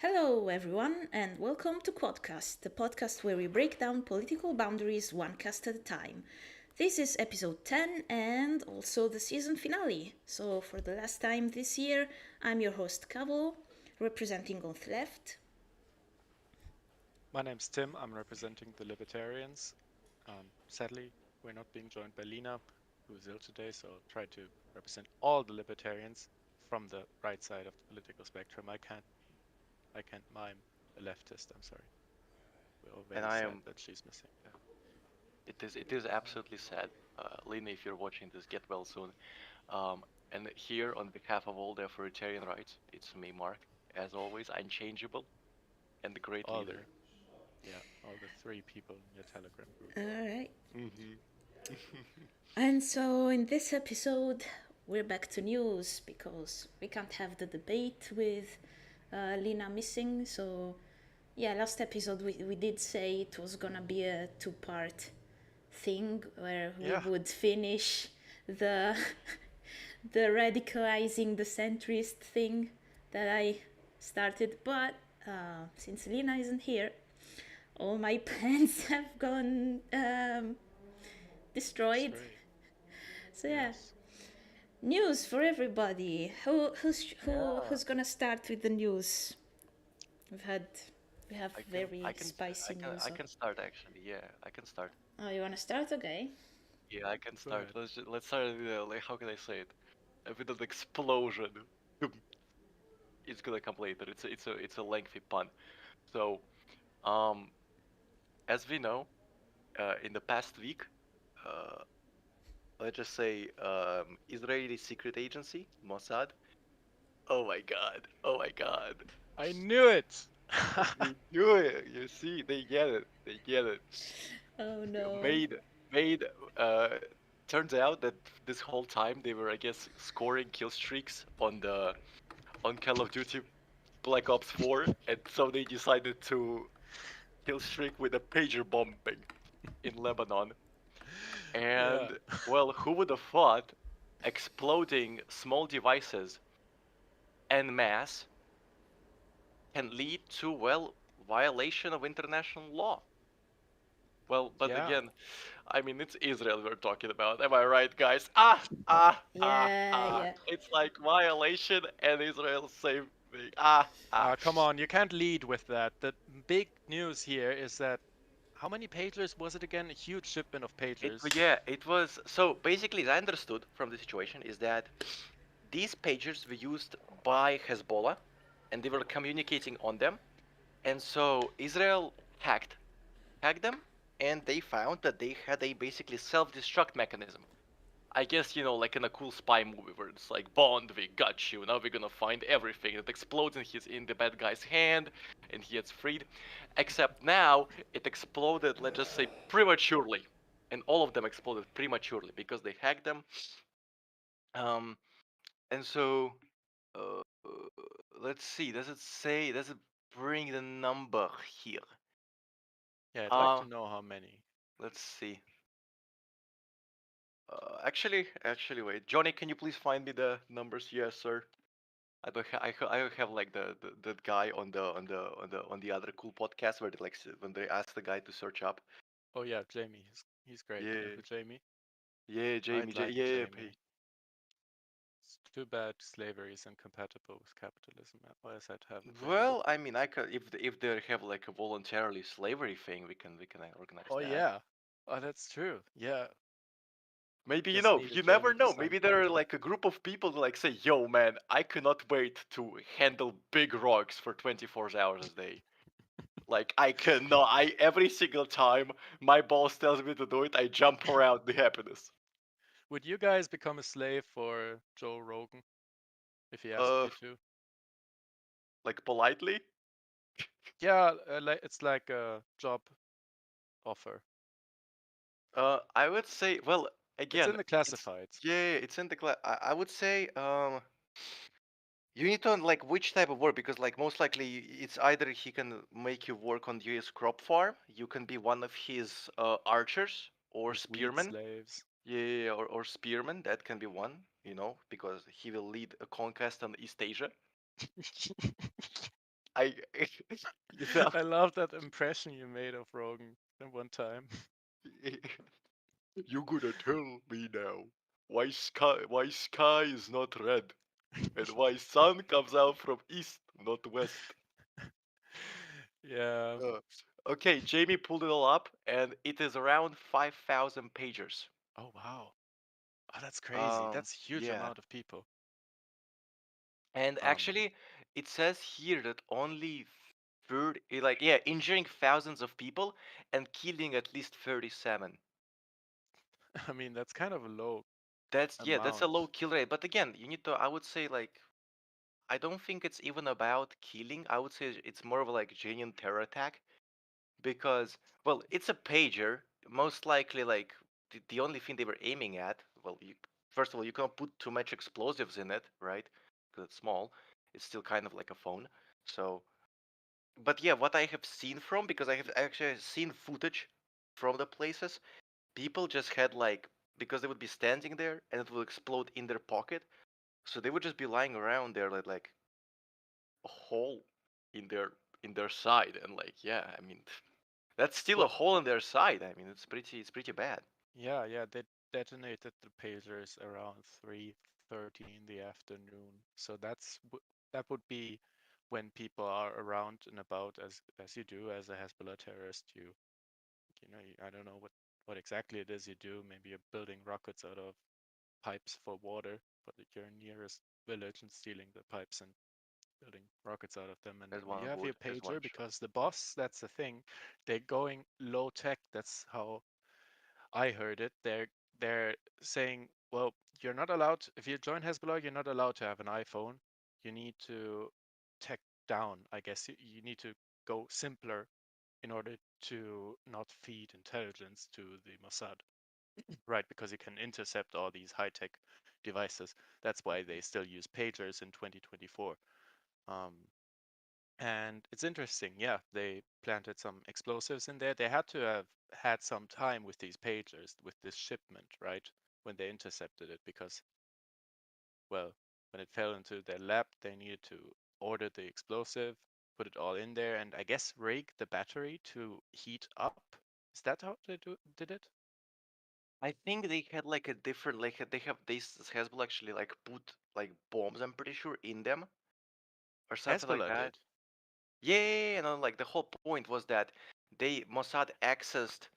Hello, everyone, and welcome to Quadcast, the podcast where we break down political boundaries one cast at a time. This is episode 10 and also the season finale. So, for the last time this year, I'm your host Cavolo, representing auth-left. My name's Tim. I'm representing the Libertarians. Sadly, we're not being joined by Lina, who is ill today, so I'll try to represent all the Libertarians from the right side of the political spectrum. I can't mime a leftist. I'm sorry. We're all And very I sad am. that she's missing. Yeah. It is absolutely sad. Lina, if you're watching this, get well soon. Um, and here, on behalf of all the authoritarian rights, it's me, Mark. As always, unchangeable and the great All the leader. yeah, all the three people in your Telegram group. Alright. Mm-hmm. And so, in this episode, we're back to news because we can't have the debate with Lina missing. So, yeah, last episode we did say it was gonna be a two-part thing where we Yeah. would finish the the radicalizing the centrist thing that I started, but since Lina isn't here, all my plans have gone destroyed. Astray. So yeah, Yes. news for everybody. Who's gonna start with the news? We've had we have I can, very I can, I spicy can, news. I can start actually. Yeah, I can start. Oh, you wanna start? Okay. Yeah, I can Go start. ahead. Let's start. Like, how can I say it? With an explosion. It's gonna come later. It's a lengthy pun. So, um, as we know, in the past week, uh, let's just say Israeli secret agency, Mossad. Oh my god! Oh my god! I knew it. We knew it. You see, they get it. They get it. Oh no. Made made. Uh, Turns out that this whole time they were, I guess, scoring kill streaks on Call of Duty Black Ops 4, and so they decided to kill streak with a pager bombing in Lebanon. Yeah. And well, who would have thought exploding small devices en masse can lead to, well, violation of international law? Well, but Yeah. again, I mean, it's Israel we're talking about. Am I right, guys? Yeah, yeah. It's like violation and Israel same thing. Come on, you can't lead with that. The big news here is that how many pagers was it again? A huge shipment of pagers. Yeah, it was. So basically, as I understood from the situation is that these pagers were used by Hezbollah, and they were communicating on them. And so Israel hacked them, and they found that they had a basically self-destruct mechanism. I guess, like in a cool spy movie where it's like, Bond, we got you. Now we're gonna find everything. It explodes in the bad guy's hand, and he gets freed. Except now it exploded, let's just say, prematurely, and all of them exploded prematurely because they hacked them. Um, and so uh, let's see. Does it say? Does it bring the number here? Yeah, I'd like Uh, to know how many. let's see. Actually, wait. Johnny, can you please find me the numbers? Yes, sir. I don't have like the guy on the other cool podcast where they when they ask the guy to search up. Oh yeah, Jamie. He's great. You know Yeah, who Jamie? yeah, I'd like Yeah, Jamie. It's too bad slavery is incompatible with capitalism. Otherwise, I'd have Jamie. Well, I mean, I could if they have like a voluntarily slavery thing, we can organize Oh that. yeah. Oh, that's true. Yeah. Maybe Just you needed never Jamie to know. sign Maybe the there are paper. like a group of people who like say, "Yo, man, I cannot wait to handle big rocks for 24 hours a day." Like I cannot. I every single time my boss tells me to do it, I jump around the happiness. Would you guys become a slave for Joe Rogan if he asked Uh, you to? like politely. Yeah, it's like a job offer. I would say, well, It's again, in the it's classifieds. yeah, it's in the class. I would say, you need to like which type of work because like most likely it's either he can make you work on his crop farm, you can be one of his archers or His weed spearmen. slaves. Yeah, or spearmen. That can be one, because he will lead a conquest on East Asia. I, you know, I love that impression you made of Rogan at one time. you gonna tell me now why sky is not red and why sun comes out from east, not west. Yeah. Uh, okay, Jamie pulled it all up, and it is around 5,000 pagers. Oh wow. Oh, that's crazy. That's a huge Yeah. amount of people. And Um, actually, it says here that only 30, like, yeah, injuring thousands of people and killing at least 37. I mean that's kind of a low That's a low amount. kill rate. But again, you need to, I would say, like, I don't think it's even about killing. I would say it's more of like genuine terror attack because, well, it's a pager. Most likely, like, the only thing they were aiming at, well, first of all, you can't put too much explosives in it, right? Because it's small. It's still kind of like a phone. So, but yeah, what I have seen from, because I have actually seen footage from the places, people just had like, because they would be standing there and it will explode in their pocket, so they would just be lying around there like a hole in their side, and like, yeah, I mean, that's still a Well, hole in their side. I mean, it's pretty bad. yeah, yeah, they detonated the pagers around 3:30 in the afternoon. So that would be when people are around and about as you do as a Hezbollah terrorist. I don't know what exactly it is you do. Maybe you're building rockets out of pipes for water, but you're nearest village and stealing the pipes and building rockets out of them. And There's you one have your wood, there's one pager shot. because the boss, that's the thing, they're going low tech. That's how I heard it. They're saying, well, you're not allowed if you join Hezbollah, you're not allowed to have an iPhone. You need to tech down, I guess. You need to go simpler in order to not feed intelligence to the Mossad, right? Because you can intercept all these high-tech devices. That's why they still use pagers in 2024. Um, and it's interesting, yeah, they planted some explosives in there. They had to have had some time with these pagers, with this shipment, right? When they intercepted it, because, well, when it fell into their lab, they needed to order the explosive, put it all in there, and I guess rig the battery to heat up. Is that how did it? I think they had like a different, like, they have this Hezbollah actually like put like bombs, I'm pretty sure, in them or something like Hezbollah that. did. Yeah, yeah, no, like the whole point was that they Mossad accessed,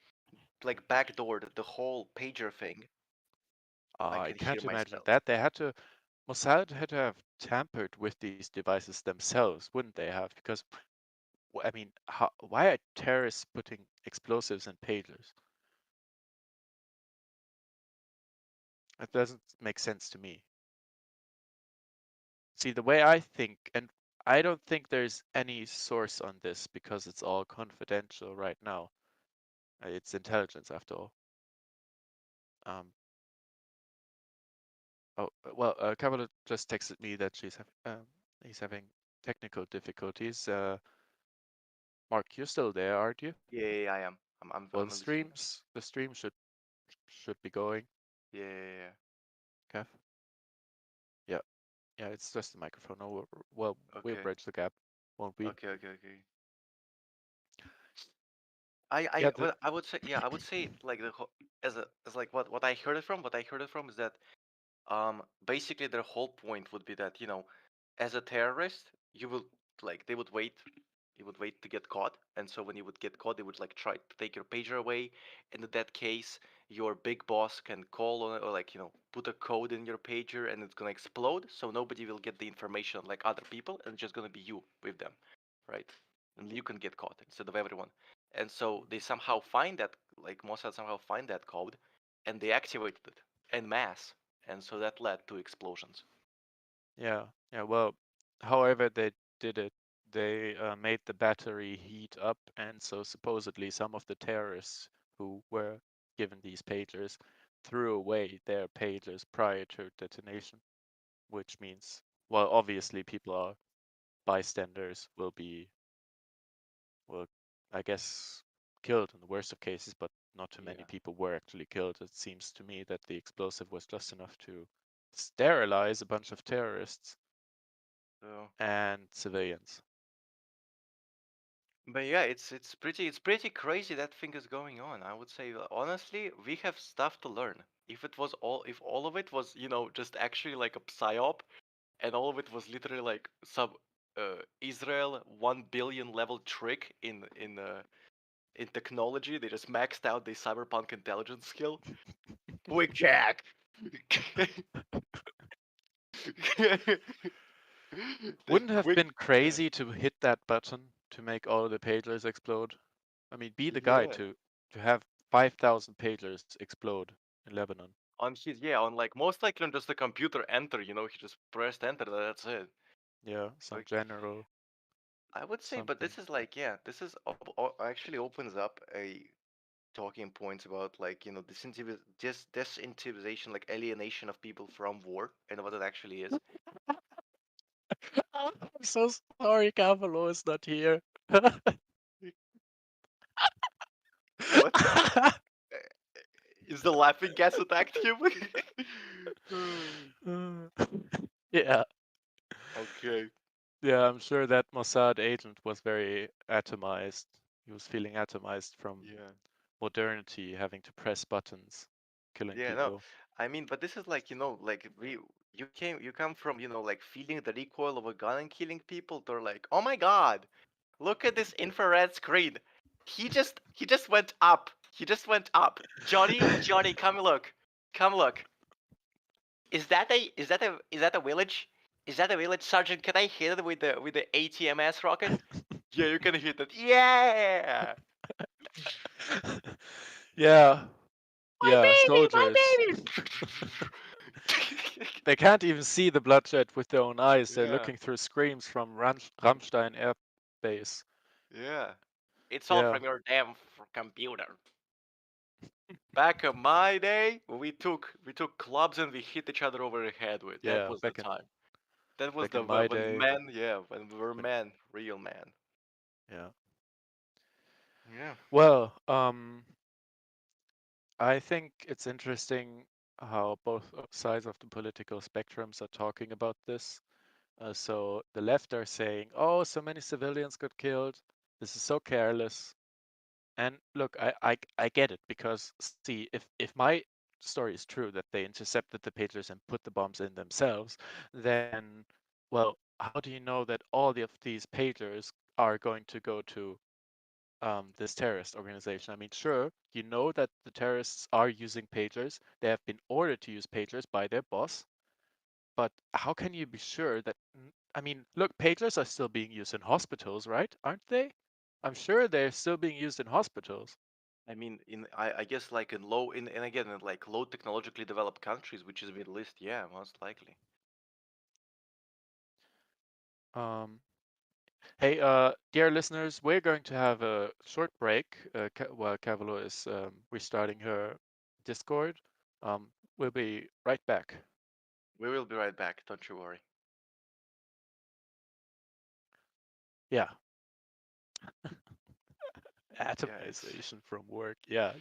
like, backdoored the whole pager thing. I I can hear can't imagine myself. that. Mossad had to have tampered with these devices themselves, wouldn't they have? Because I mean, why are terrorists putting explosives in pagers? That doesn't make sense to me. See, the way I think, and I don't think there's any source on this because it's all confidential right now. It's intelligence after all. Um, well, Cavolo just texted me that he's having technical difficulties. Mark, you're still there, aren't you? Yeah, yeah, yeah, I am. Well, I'm listening. the stream should be going. Yeah, yeah, yeah. Kev? Yeah, yeah, it's just the microphone. No, well, we'll Okay, bridge the gap, won't we? okay, okay, okay. Yeah, Well, I would say, yeah, I would say like as like what I heard it from. What I heard it from is that basically their whole point would be that, as a terrorist, you will, like, they would wait, you would wait to get caught, and so when you would get caught, they would like try to take your pager away, and in that case, your big boss can call on it, or like, put a code in your pager and it's gonna explode, so nobody will get the information like other people, and it's just gonna be you with them, right? And you can get caught instead of everyone. And so they somehow find that, like Mossad somehow find that code, and they activated it en masse, and so that led to explosions. yeah, yeah. Well, however they did it, they made the battery heat up, and so supposedly some of the terrorists who were given these pagers threw away their pagers prior to detonation, which means, well, obviously people are bystanders will, I guess, killed in the worst of cases, but not too many Yeah. people were actually killed. It seems to me that the explosive was just enough to sterilize a bunch of terrorists So and civilians. But yeah, it's pretty crazy that thing is going on. I would say honestly, we have stuff to learn. If all of it was, just actually like a psyop, and all of it was literally like some Israel 1 billion level trick in technology, they just maxed out the cyberpunk intelligence skill. Quick check. The Wouldn't have quick, been yeah, crazy to hit that button to make all the pagers explode? I mean, be the guy yeah. to have 5,000 pagers explode in Lebanon. On like most likely on just the computer enter, he just pressed enter, that's it. Yeah, But some general I would say, but something. this is like, yeah, this is actually opens up a talking points about like, disincentivization, like alienation of people from war and what it actually is. I'm so sorry, Cavolo is not here. What? Is the laughing gas attacked human? Yeah, Okay. yeah, I'm sure that Mossad agent was very atomized. He was feeling atomized from Yeah. modernity, having to press buttons, killing Yeah, no. people. I mean, but this is like, like you come from, like feeling the recoil of a gun and killing people to like, oh my God, look at this infrared screen. He just went up. He just went up. Johnny, come look. Come look. Is that a village? Is that a village, Sergeant? Can I hit it with the ATMS rocket? Yeah, you can hit it. Yeah. Yeah, My yeah, baby, my soldiers. baby. They can't even see the bloodshed with their own eyes. They're Yeah, looking through screams from Rammstein Air Base. yeah. It's all Yeah, from your damn computer. Back in my day, we took clubs and we hit each other over the head with. That yeah, was the time. That was back the in my when day. men, yeah, when we were When, men, real men. yeah. Yeah. Well, I think it's interesting how both sides of the political spectrums are talking about this. So the left are saying, "Oh, so many civilians got killed. This is so careless." And look, I get it because see, if my story is true that they intercepted the pagers and put the bombs in themselves, then well, how do you know that all of these pagers are going to go to this terrorist organization? I mean, sure, you know that the terrorists are using pagers. They have been ordered to use pagers by their boss, but how can you be sure that? I mean, look, pagers are still being used in hospitals, right? Aren't they? I'm sure they're still being used in hospitals. I mean, I guess like in low in and again in like low technologically developed countries, which is Middle East, yeah, most likely. Um, Hey, dear listeners, we're going to have a short break while Cavolo is restarting her Discord. We'll be right back. We will be right back. Don't you worry. Yeah, Yeah, it's atomization from work. Yeah,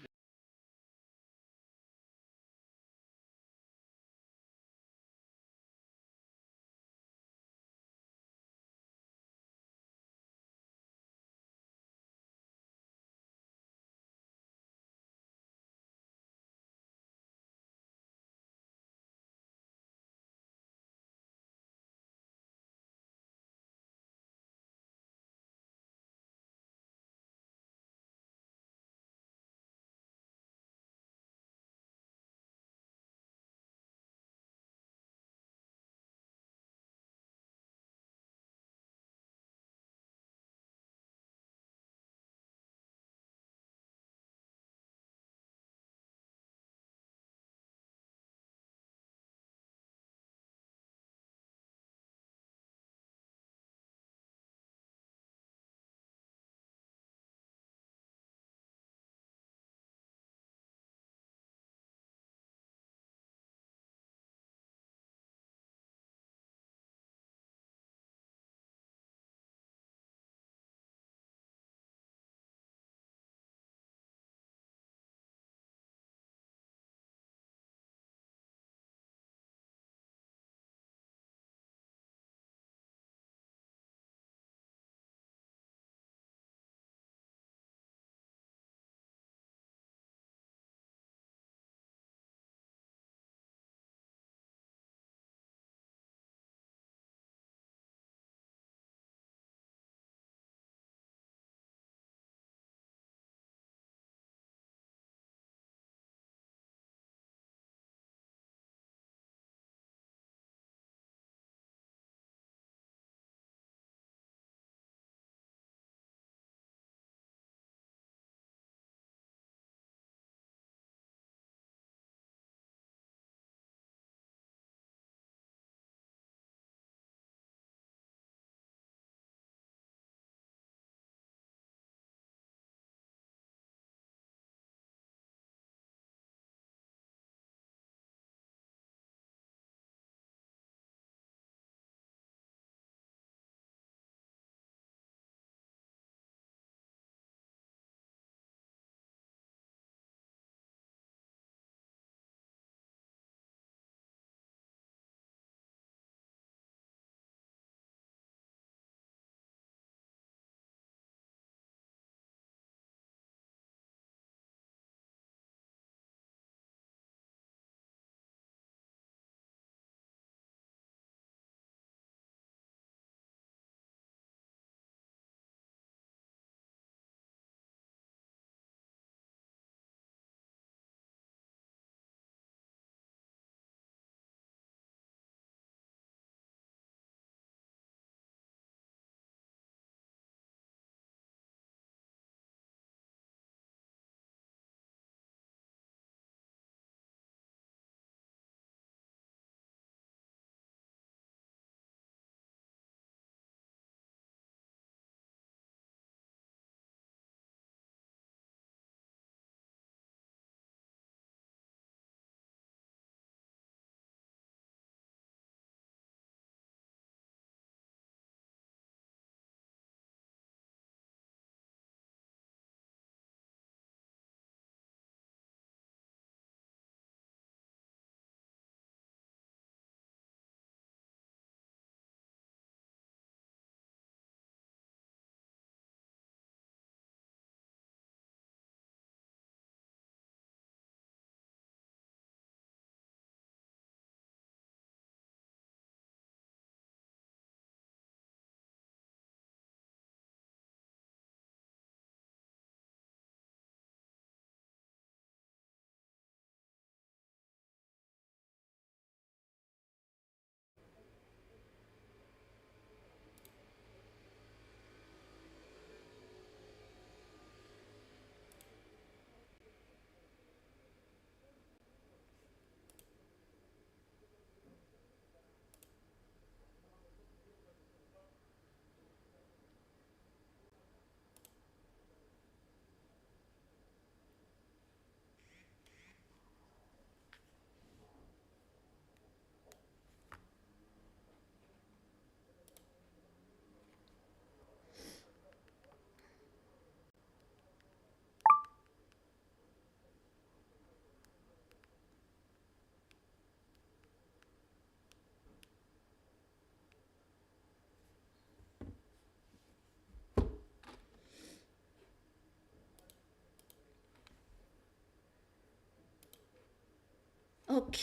Ok.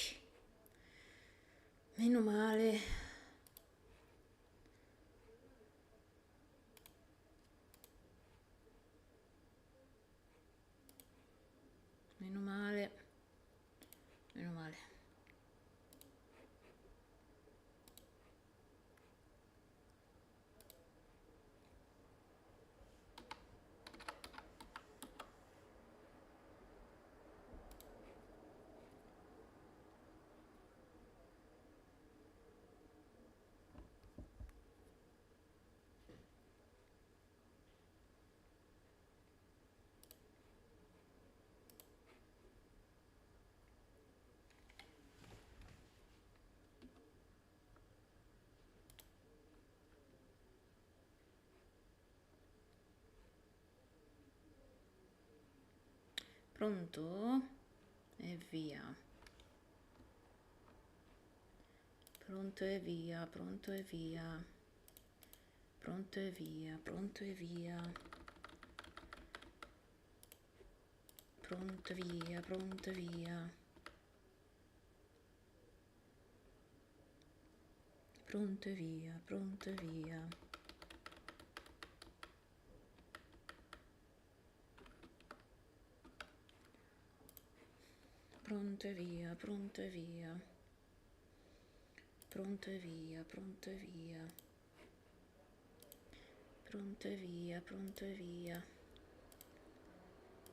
Meno male. Meno male. Meno male. Pronto? E via. Pronto e via, pronto e via. Pronto e via, pronto e via. Pronto e via, pronto e via. Pronto e via, pronto e via. Pronto e via, pronto e via. Pronto e via, pronto e via. Pronto e via, pronto e via.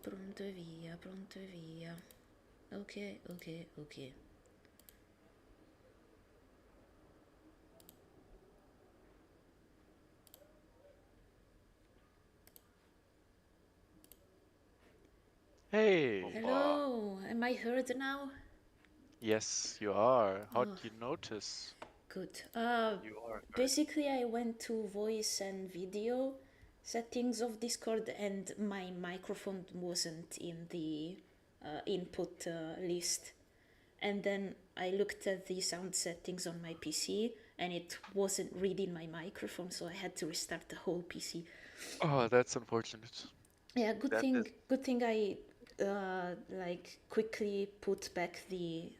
Pronto e via, pronto e via. Ok, ok, ok. Hey. Hello, am I heard now? Yes, you are. How Oh. did you notice? Good. You are correct. Basically, I went to voice and video settings of Discord, and my microphone wasn't in the input list. And then I looked at the sound settings on my PC, and it wasn't reading my microphone, so I had to restart the whole PC. Oh, that's unfortunate. Yeah, good That thing. is- Good thing I like quickly put back the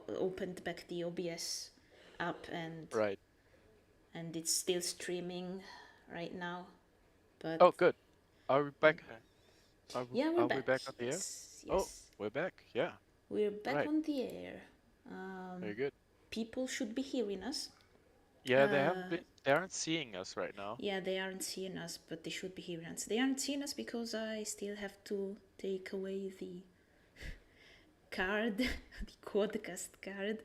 opened back the OBS app, Right. and it's still streaming right now. But Oh, good. Are we back? Okay. yeah, we're Are we back. back on the air? Yes, Oh, yes, we're back. Yeah. we're back Right. on the air. Very good. People should be hearing us. Yeah, they aren't seeing us right now. Yeah, they aren't seeing us, but they should be hearing us. They aren't seeing us because I still have to take away the card, the Quadcast card,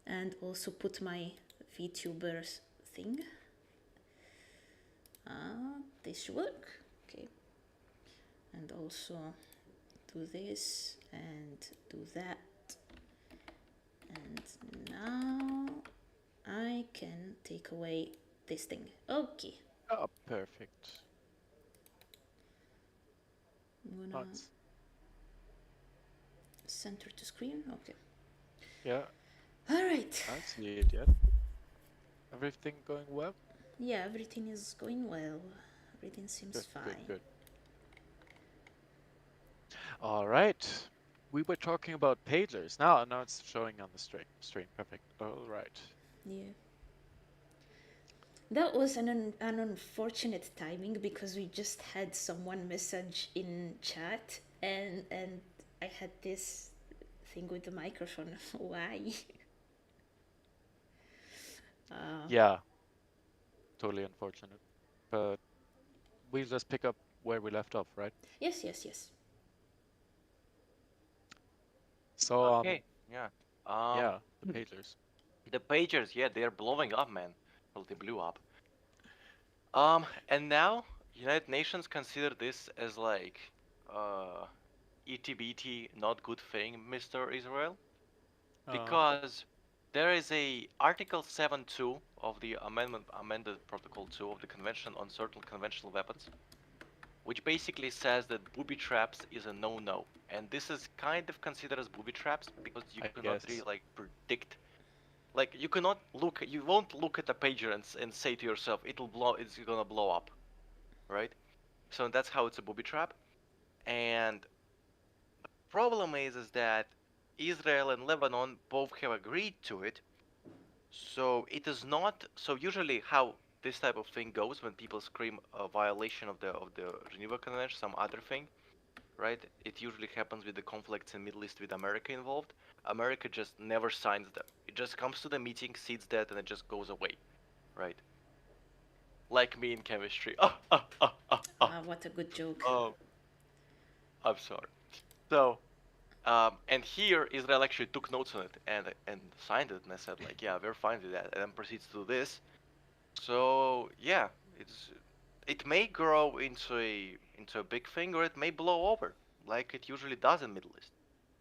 and also put my VTubers thing. This should work. Okay. And also do this and do that. And now I can take away this thing. Okay. Oh, perfect. I'm gonna Nice. center to screen. Okay. Yeah, All right. I see it yet. Everything going well? Yeah, everything is going well. Everything seems Good, fine. good, good. All right. We were talking about pagers. Now it's showing on the stream. Perfect. All right. Yeah. That was an unfortunate timing because we just had someone message in chat, and I had this thing with the microphone. Why? Yeah, totally unfortunate. But we'll just pick up where we left off, right? Yes, yes, yes. So, Okay. Yeah. yeah, the pagers. The pagers, yeah, they're blowing up, man. Well, they blew up. And now United Nations consider this as like, ETBT, not good thing, Mr. Israel, because there is a Article 7.2 of the amended Protocol 2 of the Convention on Certain Conventional Weapons, which basically says that booby traps is a no-no, and this is kind of considered as booby traps because you I cannot guess. really like predict. Like you cannot look, you won't look at a pager and say to yourself, it's gonna blow up, right? So that's how it's a booby trap. And the problem is that Israel and Lebanon both have agreed to it. So it is not. So usually, how this type of thing goes when people scream a violation of the Geneva Convention, some other thing, right? It usually happens with the conflicts in Middle East with America involved. America just never signs them. It just comes to the meeting, sees that, and it just goes away, right? Like me in chemistry. What a good joke. Oh, I'm sorry. So, and here Israel actually took notes on it and signed it, and I said like, yeah, we're fine with that, and then proceeds to do this. So yeah, it may grow into a big thing, or it may blow over, like it usually does in Middle East.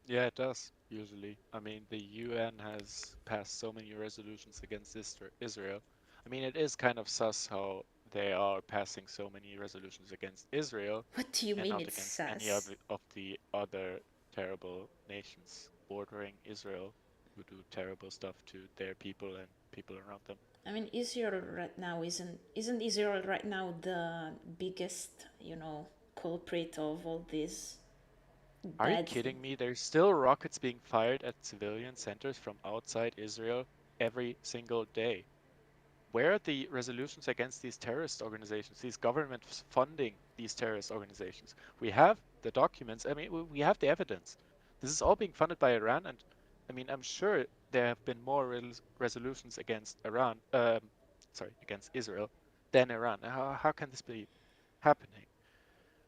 Yeah, it does, usually. I mean, the UN has passed so many resolutions against Israel. I mean, it is kind of sus how they are passing so many resolutions against Israel What do you and mean not it's against any of sus? the other terrible nations bordering Israel who do terrible stuff to their people and people around them. I mean, Israel right now isn't Israel right now the biggest, culprit of all this Are you bad? kidding me? There's still rockets being fired at civilian centers from outside Israel every single day. Where are the resolutions against these terrorist organizations, these governments funding these terrorist organizations? We have the documents. I mean, we have the evidence. This is all being funded by Iran, and I mean, I'm sure there have been more resolutions against against Israel than Iran. How can this be happening?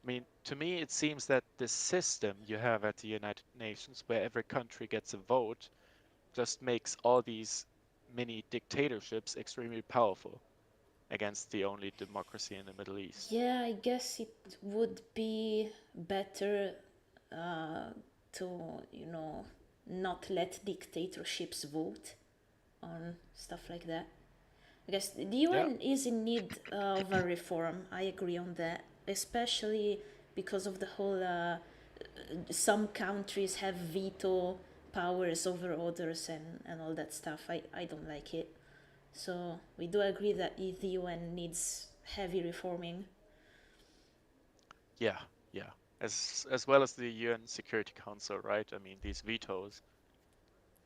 I mean, to me, it seems that the system you have at the United Nations, where every country gets a vote, just makes all these mini dictatorships extremely powerful against the only democracy in the Middle East. Yeah, I guess it would be better uh, to, not let dictatorships vote on stuff like that. I guess the Yeah, UN is in need of a reform. I agree on that, especially because of the whole. Some countries have veto powers over others and all that stuff. I don't like it. So we do agree that the UN needs heavy reforming. yeah, yeah. As well as the UN Security Council, right? I mean, these vetoes,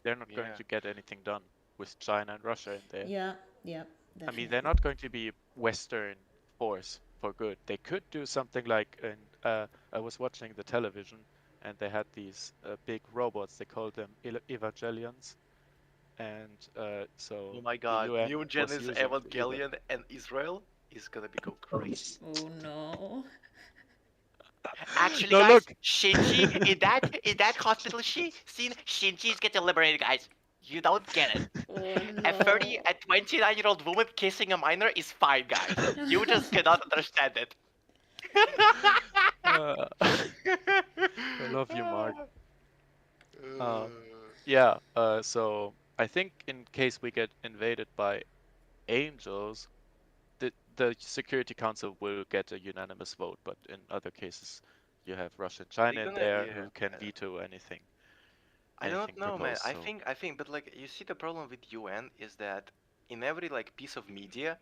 they're not going Yeah. to get anything done with China and Russia in there. Yeah, yeah, I mean, they're definitely. not going to be Western force for good. They could do something like, I was watching the television, and they had these big robots. They called them Evangelions, and Oh so my the God, UN New Gen was is using the Evangelion and Israel is gonna be go crazy. Oh no. Actually, No, guys, look. Shinji in that hospital scene, Shinji is getting liberated, guys. You don't get it. Oh A no. 29-year-old woman kissing a minor is fine, guys. You just cannot understand it. I love you, Mark. Yeah, so I think in case we get invaded by angels, the Security Council will get a unanimous vote, but in other cases, you have Russia and They're China in gonna, there yeah. who can veto I anything don't know, man. proposed. I So think, I think, but like, you see, the problem with UN is that in every like piece of media,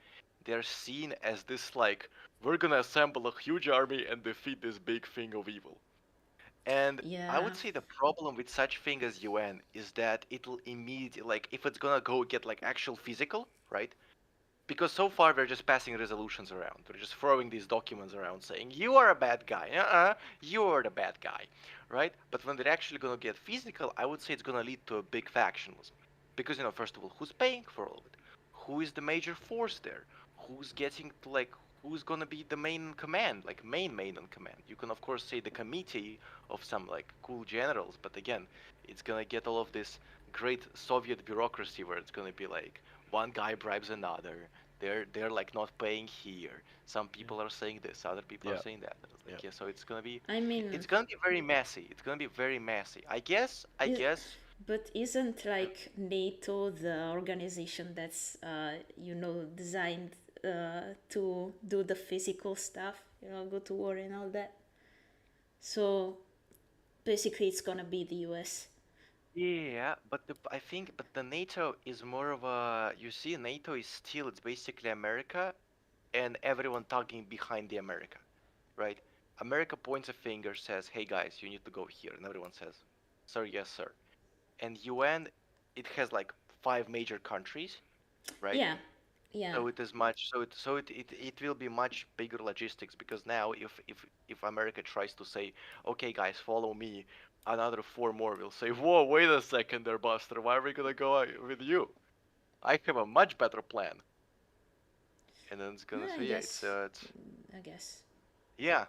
they're seen as this like, we're gonna assemble a huge army and defeat this big thing of evil. And I Yeah. would say the problem with such thing as UN is that it'll immediately, like, if it's gonna go get like actual physical, right? Because so far we're just passing resolutions around. We're just throwing these documents around saying, you are a bad guy. You are the bad guy, right? But when they're actually gonna get physical, I would say it's gonna lead to a big factionalism. Because, first of all, who's paying for all of it? Who is the major force there? Who's getting to, like, who's gonna be the main in command, like main in command? You can of course say the committee of some like cool generals, but again, it's gonna get all of this great Soviet bureaucracy where it's gonna be like one guy bribes another. They're like not paying here. Some yeah, people are saying this, other people are yeah, saying that. It's yeah. like, yeah, so it's gonna be, I mean, it's gonna be very messy. It's gonna be very messy. I is, guess. but isn't like NATO the organization that's designed to do the physical stuff, go to war and all that? So basically, it's gonna be the US. Yeah, but I think, but the NATO is more of a, you see, NATO is still, it's basically America and everyone talking behind the America, right? America points a finger, says, "Hey guys, you need to go here," and everyone says, "Sir, yes, sir." and UN, it has like 5 major countries, right? Yeah, yeah. So it is much it will be much bigger logistics, because now if America tries to say, okay guys, follow me, another 4 more will say, whoa, wait a second there, Buster, why are we gonna go with you? I have a much better plan. And then it's gonna say, yeah, Yes, it's I guess. yeah,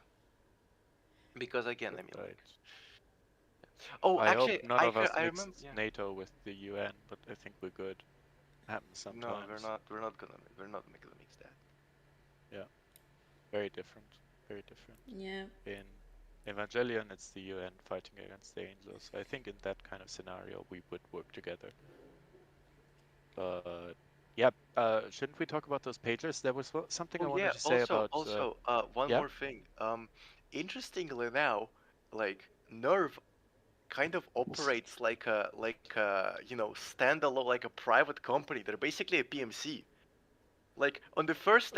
because again, I mean, Right. like, oh, I hope actually, none of us I remember, mixed yeah. NATO with the UN, but I think we're good. Happens No, sometimes. we're not gonna mix that. Yeah, very different. Very different. Yeah. In Evangelion, it's the UN fighting against the angels. I think in that kind of scenario, we would work together. But yeah, shouldn't we talk about those pages? There was something Oh I yeah, wanted to say about. one Yeah. more thing. Interestingly now, like Nerve kind of operates like a standalone, like a private company. They're basically a PMC. Like on the Okay.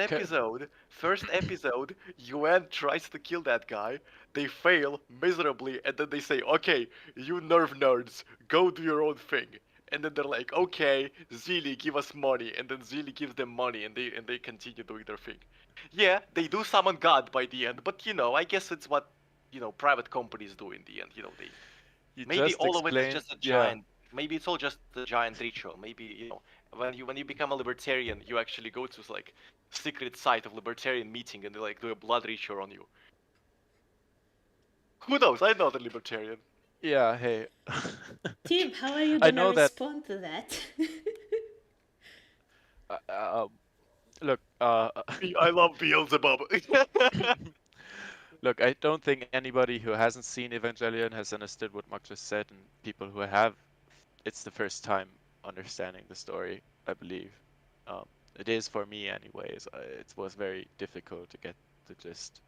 first episode, UN tries to kill that guy. They fail miserably, and then they say, "Okay, you nerve nerds, go do your own thing." And then they're like, "Okay, Zili, give us money." And then Zili gives them money, and they continue doing their thing. Yeah, they do summon God by the end, but I guess it's what private companies do in the end. They You maybe just all of it is explained. just a Yeah. giant. Maybe it's all just a giant ritual. Maybe when you become a libertarian, you actually go to like secret site of libertarian meeting and they like do a blood ritual on you. Who knows? I'm not a libertarian. Yeah. Hey. Tim, how are you I gonna know that. respond to that? Uh, uh, look. I love Beelzebub. Look, I don't think anybody who hasn't seen Evangelion has understood what Mark just said, and people who have, it's the first time understanding the story, I believe. Um, it is for me, anyways. It was very difficult to get the gist.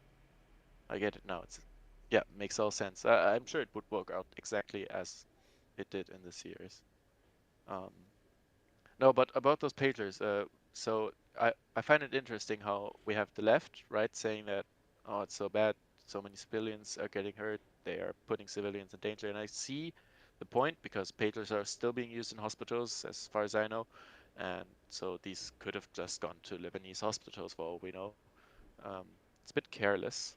I get it now. Yeah, makes all sense. I'm sure it would work out exactly as it did in the series. Um, no, but about those pagers, so I find it interesting how we have the left, right, saying that, oh, it's so bad, so many civilians are getting hurt, they are putting civilians in danger, and I see the point because pagers are still being used in hospitals, as far as I know, and so these could have just gone to Lebanese hospitals for all we know. Um, it's a bit careless,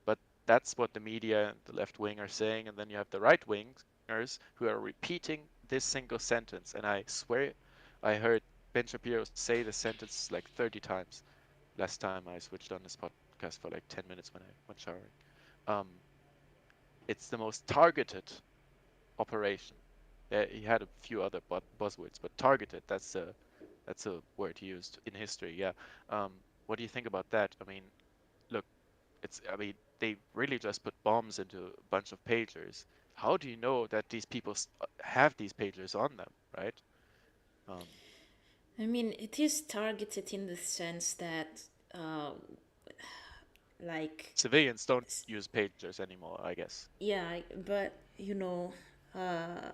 but that's what the media and the left wing are saying, and then you have the right wingers who are repeating this single sentence. And I swear, I heard Ben Shapiro say the sentence like 30 times last time I switched on this podcast for like 10 minutes when I went showering. Um, it's the most targeted operation. He had a few other buzzwords, but targeted, that's a word he used in history. Yeah. Um, what do you think about that? I mean, look, I mean, they really just put bombs into a bunch of pagers. How do you know that these people have these pagers on them, right? Um, I mean, it is targeted in the sense that, uh, like, Civilians don't use pagers anymore, I guess. yeah, but uh,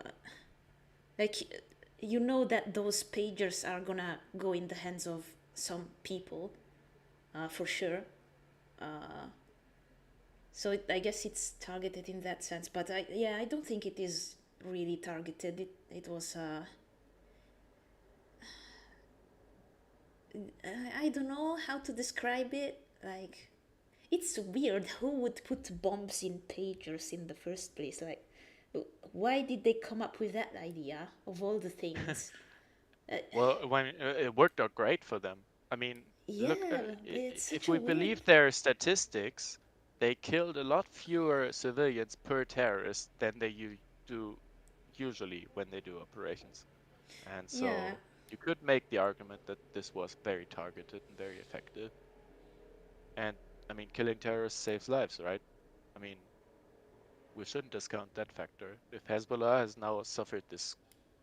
like, that those pagers are gonna go in the hands of some people, for sure. So I guess it's targeted in that sense, but I don't think it is really targeted. It was I don't know how to describe it. Like, it's weird. Who would put bombs in pagers in the first place? Like, why did they come up with that idea of all the things? Well, when it worked out great for them. I mean, look, Yeah, it's if such a we weird. believe their statistics, they killed a lot fewer civilians per terrorist than they do usually when they do operations. And Yeah, so you could make the argument that this was very targeted and very effective. And I mean, killing terrorists saves lives, right? I mean, we shouldn't discount that factor. If Hezbollah has now suffered this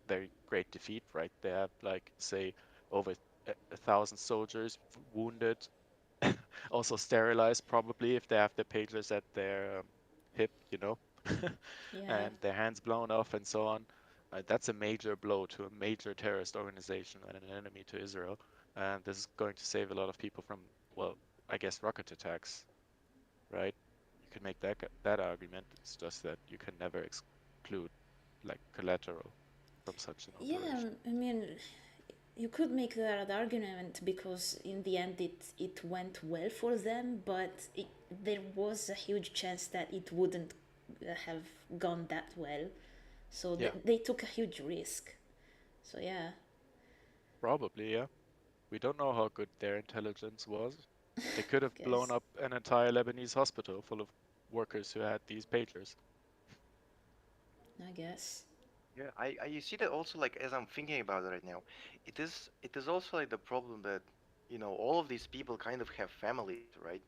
very great defeat, right? They have like say over 1,000 soldiers wounded, also sterilized probably if they have the pagers at their hip, yeah, and their hands blown off and so on. That's a major blow to a major terrorist organization and an enemy to Israel. And this is going to save a lot of people from, well, I guess rocket attacks, right? You can make that argument. It's just that you can never exclude like collateral. from such an Yeah, operation. I mean, you could make that argument because in the end it went well for them, but there was a huge chance that it wouldn't have gone that well. So Yeah, they took a huge risk. So yeah, probably, yeah. We don't know how good their intelligence was. They could have blown guess up an entire Lebanese hospital full of workers who had these pagers. I guess. Yeah, I you see that also like as I'm thinking about it right now, it is also like the problem that all of these people kind of have families, right?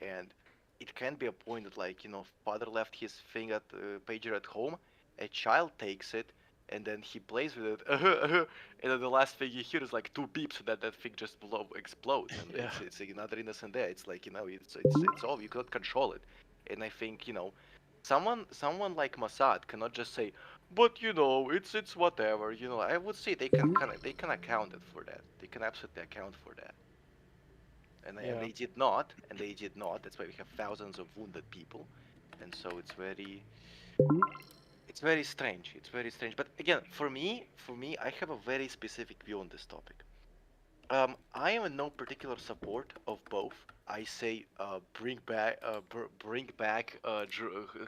And it can be a point that like father left his thing at pager at home, a child takes it, and then he plays with it, and then the last thing you hear is like two beeps, and that thing just explodes, and Yeah. it's another innocent there. It's like it's all you cannot control it, and I think someone like Mossad cannot just say, but it's whatever. I would say they can account it for that. They can absolutely account for that. And Yeah. they did not, and they did not. That's why we have thousands of wounded people, and so it's very strange. It's very strange. But again, for me, I have a very specific view on this topic. I am in no particular support of both. I say bring back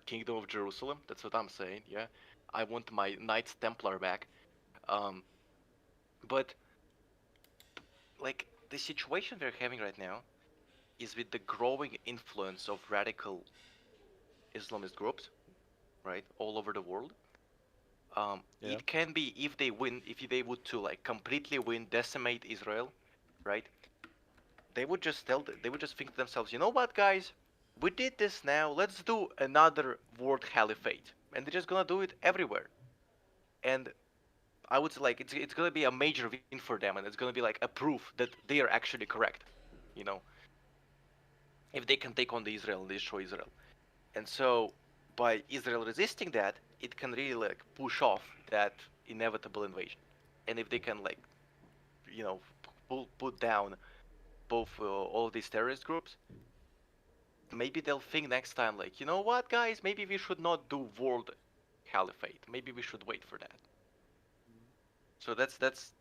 Kingdom of Jerusalem. That's what I'm saying. Yeah, I want my Knights Templar back. Um, but like the situation we're having right now is with the growing influence of radical Islamist groups, right, all over the world. Yeah. It can be if they win, if they would to like completely win, decimate Israel, right? They would just think to themselves, you know what, guys, we did this now. Let's do another world caliphate, and they're just gonna do it everywhere. And I would say like it's gonna be a major win for them, and it's gonna be like a proof that they are actually correct, you know, if they can take on the Israel and destroy Israel. And so by Israel resisting that, it can really like push off that inevitable invasion. And if they can like put down both all of these terrorist groups, maybe they'll think next time like, you know what, guys, maybe we should not do world caliphate. Maybe we should wait for that. So that's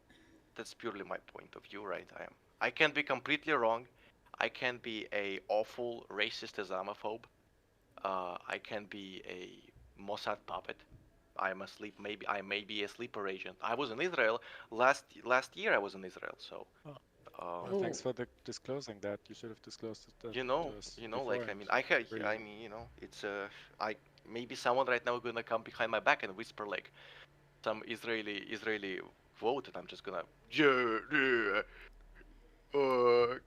purely my point of view, right? I can be completely wrong. I can be a awful racist Islamophobe. I can be a Mossad puppet. I may be a sleeper agent. I was in Israel last year. I was in Israel, so Oh, um, well, thanks Oh, for disclosing that. You should have disclosed it to us like beforehand. I Really. mean, it's I maybe someone right now gonna come behind my back and whisper like some Israeli quote, and I'm just gonna yeah, yeah,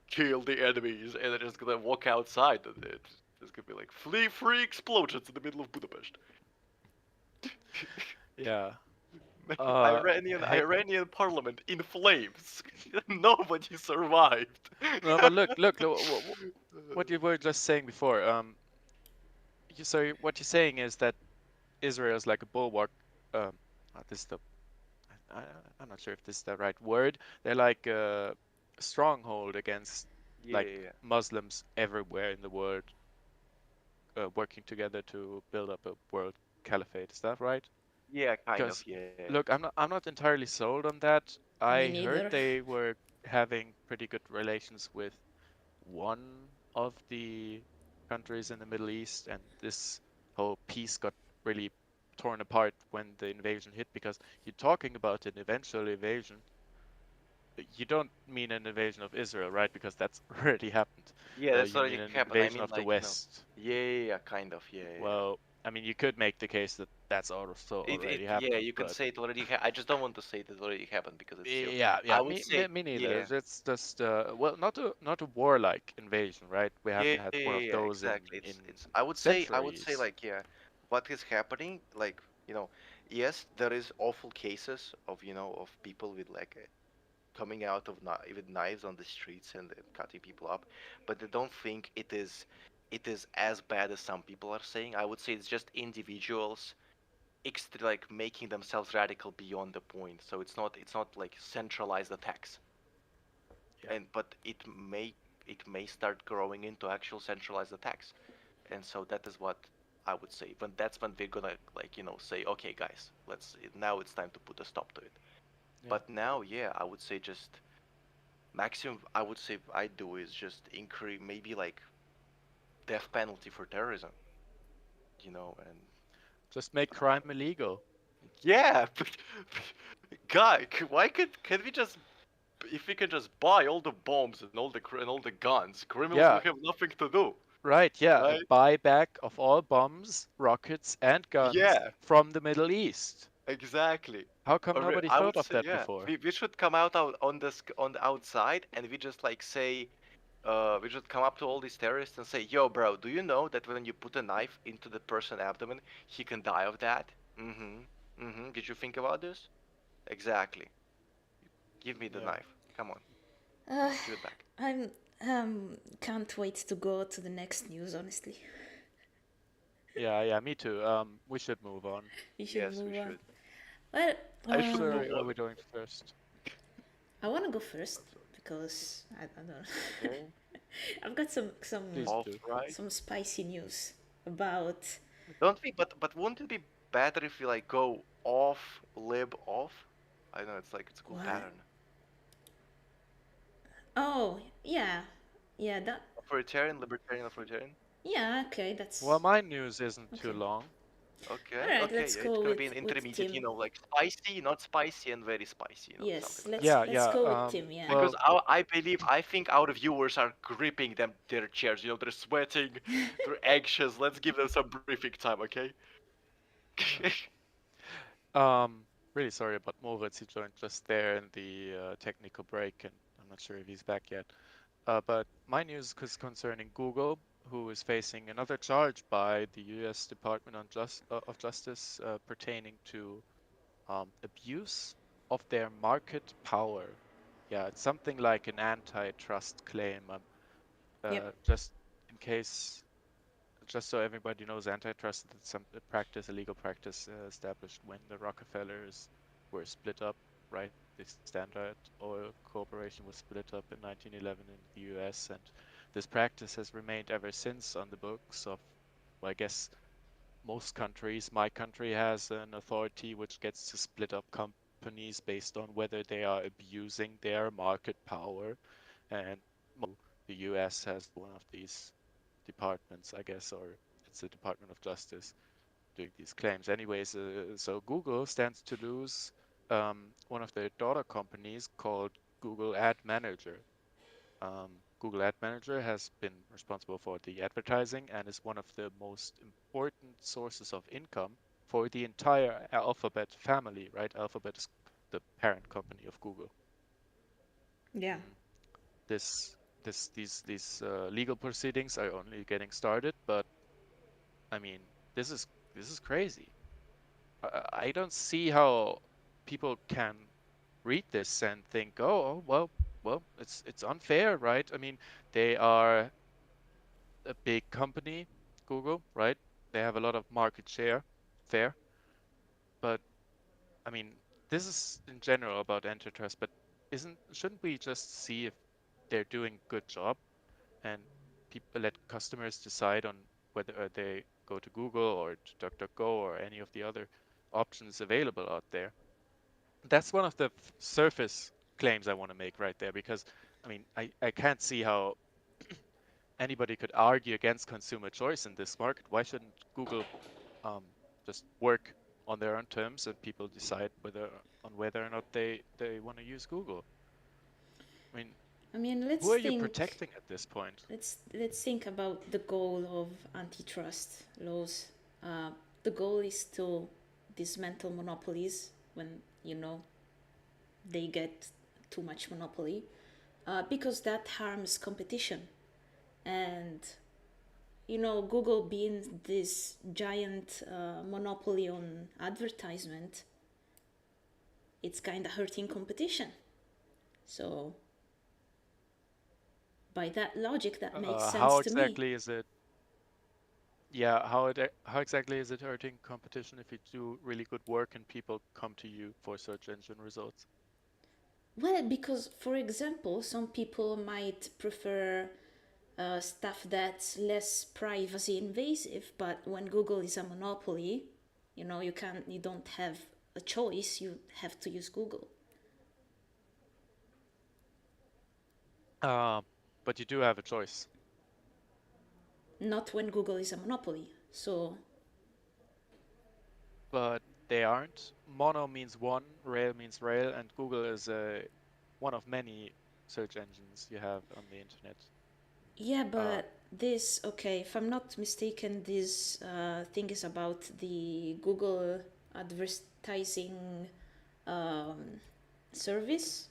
kill the enemies, and I'm just gonna walk outside, and it's gonna be like free explosions in the middle of Budapest. Yeah. Iranian Hey, Iranian parliament in flames. Nobody survived. no, but look, what you were just saying before. So what you're saying is that Israel is like a bulwark. Um, this is the I, I'm not sure if this is the right word. They're like a stronghold against like Yeah, Muslims everywhere in the world, working together to build up a world caliphate. Is that right? yeah, kind of, Because yeah. look, I'm not entirely sold on that. me I heard neither. they were having pretty good relations with one of the countries in the Middle East, and this whole piece got really torn apart when the invasion hit because you're talking about an eventual invasion. You don't mean an invasion of Israel, right? Because that's already happened. Yeah, that's You mean already an happened. I invasion mean, of the like, West. yeah, kind of, yeah. Well, I mean, you could make the case that that's also already Yeah, happened, you can but say it already. I just don't want to say it already happened because it's still. yeah, I yeah, would say, me neither. yeah, It's just well, not a warlike invasion, right? We haven't had one of those exactly. in It's. I would say centuries. like, yeah, what is happening? Like, yes, there is awful cases of people with like coming out of with knives on the streets and cutting people up, but I don't think it is as bad as some people are saying. I would say it's just individuals like making themselves radical beyond the point. So it's not like centralized attacks, Yeah. and but it may start growing into actual centralized attacks, and so that is what I would say. When that's when we're gonna like say, okay, guys, now it's time to put a stop to it. Yeah. But now, yeah, I would say just maximum. I would say I do is just increase maybe like death penalty for terrorism, and Just make crime illegal. yeah, guy, can we just if we can just buy all the bombs and all the guns, criminals will Yeah, have nothing to do, right. Yeah, a right? buyback of all bombs, rockets, and guns Yeah, from the Middle East. exactly. How come nobody I thought would of say, that yeah, before? we should come out on on the outside and we just like say, we should come up to all these terrorists and say, yo, bro, do you know that when you put a knife into the person's abdomen, he can die of that? Mm-hmm. Mm-hmm. Did you think about this? Exactly. Give me the Yeah. knife. Come on, Uh, give it back. I'm can't wait to go to the next news. Honestly, Yeah, me too. We should move on. we should Yes, we move on. should. Well, I should Where move um, are on. we going first? I want to go first because I don't know. Okay, I've got please Off, do. right? some spicy news about. Don't we? But wouldn't it be better if we like go off, lib off? I know it's a cool What? pattern. Oh, yeah, yeah, that. Authoritarian, libertarian, authoritarian. Yeah, okay, Well, that's my news isn't too okay. long. All Okay, right, okay, let's yeah, it's go gonna be an with intermediate, Tim. like spicy, not spicy, and very spicy, something Yes, like that. Yeah, let's yeah. go with Tim. Yeah. Because Well, I think our viewers are gripping their chairs. They're sweating, they're anxious. Let's give them some briefing time, okay? really sorry about Moritz. He joined just there in the technical break, and I'm not sure if he's back yet. But my news is concerning Google, who is facing another charge by the U.S. Department of Justice pertaining to abuse of their market power. Yeah, it's something like an antitrust claim. Yep. Just in case, just so everybody knows, antitrust is a practice, a legal practice established when the Rockefellers were split up, right? The Standard Oil Corporation was split up in 1911 in the US, and this practice has remained ever since on the books of, well, I guess, most countries. My country has an authority which gets to split up companies based on whether they are abusing their market power, and the US has one of these departments, I guess, or it's the Department of Justice doing these claims. Anyways, so Google stands to lose one of their daughter companies called Google Ad Manager. Google Ad Manager has been responsible for the advertising and is one of the most important sources of income for the entire Alphabet family, right? Alphabet is the parent company of Google. Yeah. Mm, these legal proceedings are only getting started, but I mean, this is crazy. I don't see how people can read this and think, oh, well, it's unfair, right? I mean, they are a big company, Google, right? They have a lot of market share, fair. But I mean, this is in general about antitrust, but shouldn't we just see if they're doing a good job and people let customers decide on whether they go to Google or to DuckDuckGo or any of the other options available out there? That's one of the surface claims I want to make right there, because I mean, I can't see how anybody could argue against consumer choice in this market. Why shouldn't Google um, just work on their own terms and people decide whether or not they want to use Google? I mean, I mean, who are you protecting at this point? let's think about the goal of antitrust laws. The goal is to dismantle monopolies when they get too much monopoly, because that harms competition. And Google being this giant monopoly on advertisement, it's kind of hurting competition. So by that logic, that makes How sense to me. exactly is it? Yeah, how exactly is it hurting competition if you do really good work and people come to you for search engine results? Well, because for example, some people might prefer stuff that's less privacy invasive. But when Google is a monopoly, you know, you don't have a choice. You have to use Google. But you do have a choice. Not when Google is a monopoly. So But they aren't. Mono means one, rail means rail, and Google is one of many search engines you have on the internet. yeah, but this, okay, if I'm not mistaken, this thing is about the Google advertising service,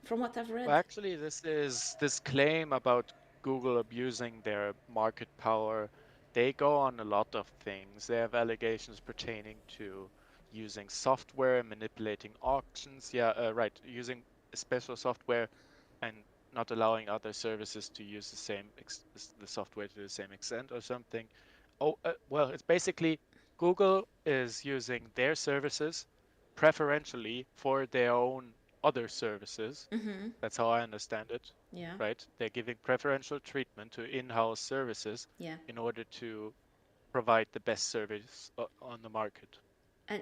from what I've read. Well, actually, this is this claim about Google abusing their market power. They go on a lot of things. They have allegations pertaining to using software, manipulating auctions. Yeah, right. Using special software and not allowing other services to use the software to the same extent or something. Oh, well, it's basically Google is using their services preferentially for their own other services. Mm-hmm. That's how I understand it, Yeah, right? They're giving preferential treatment to in-house services yeah. in order to provide the best service on the market.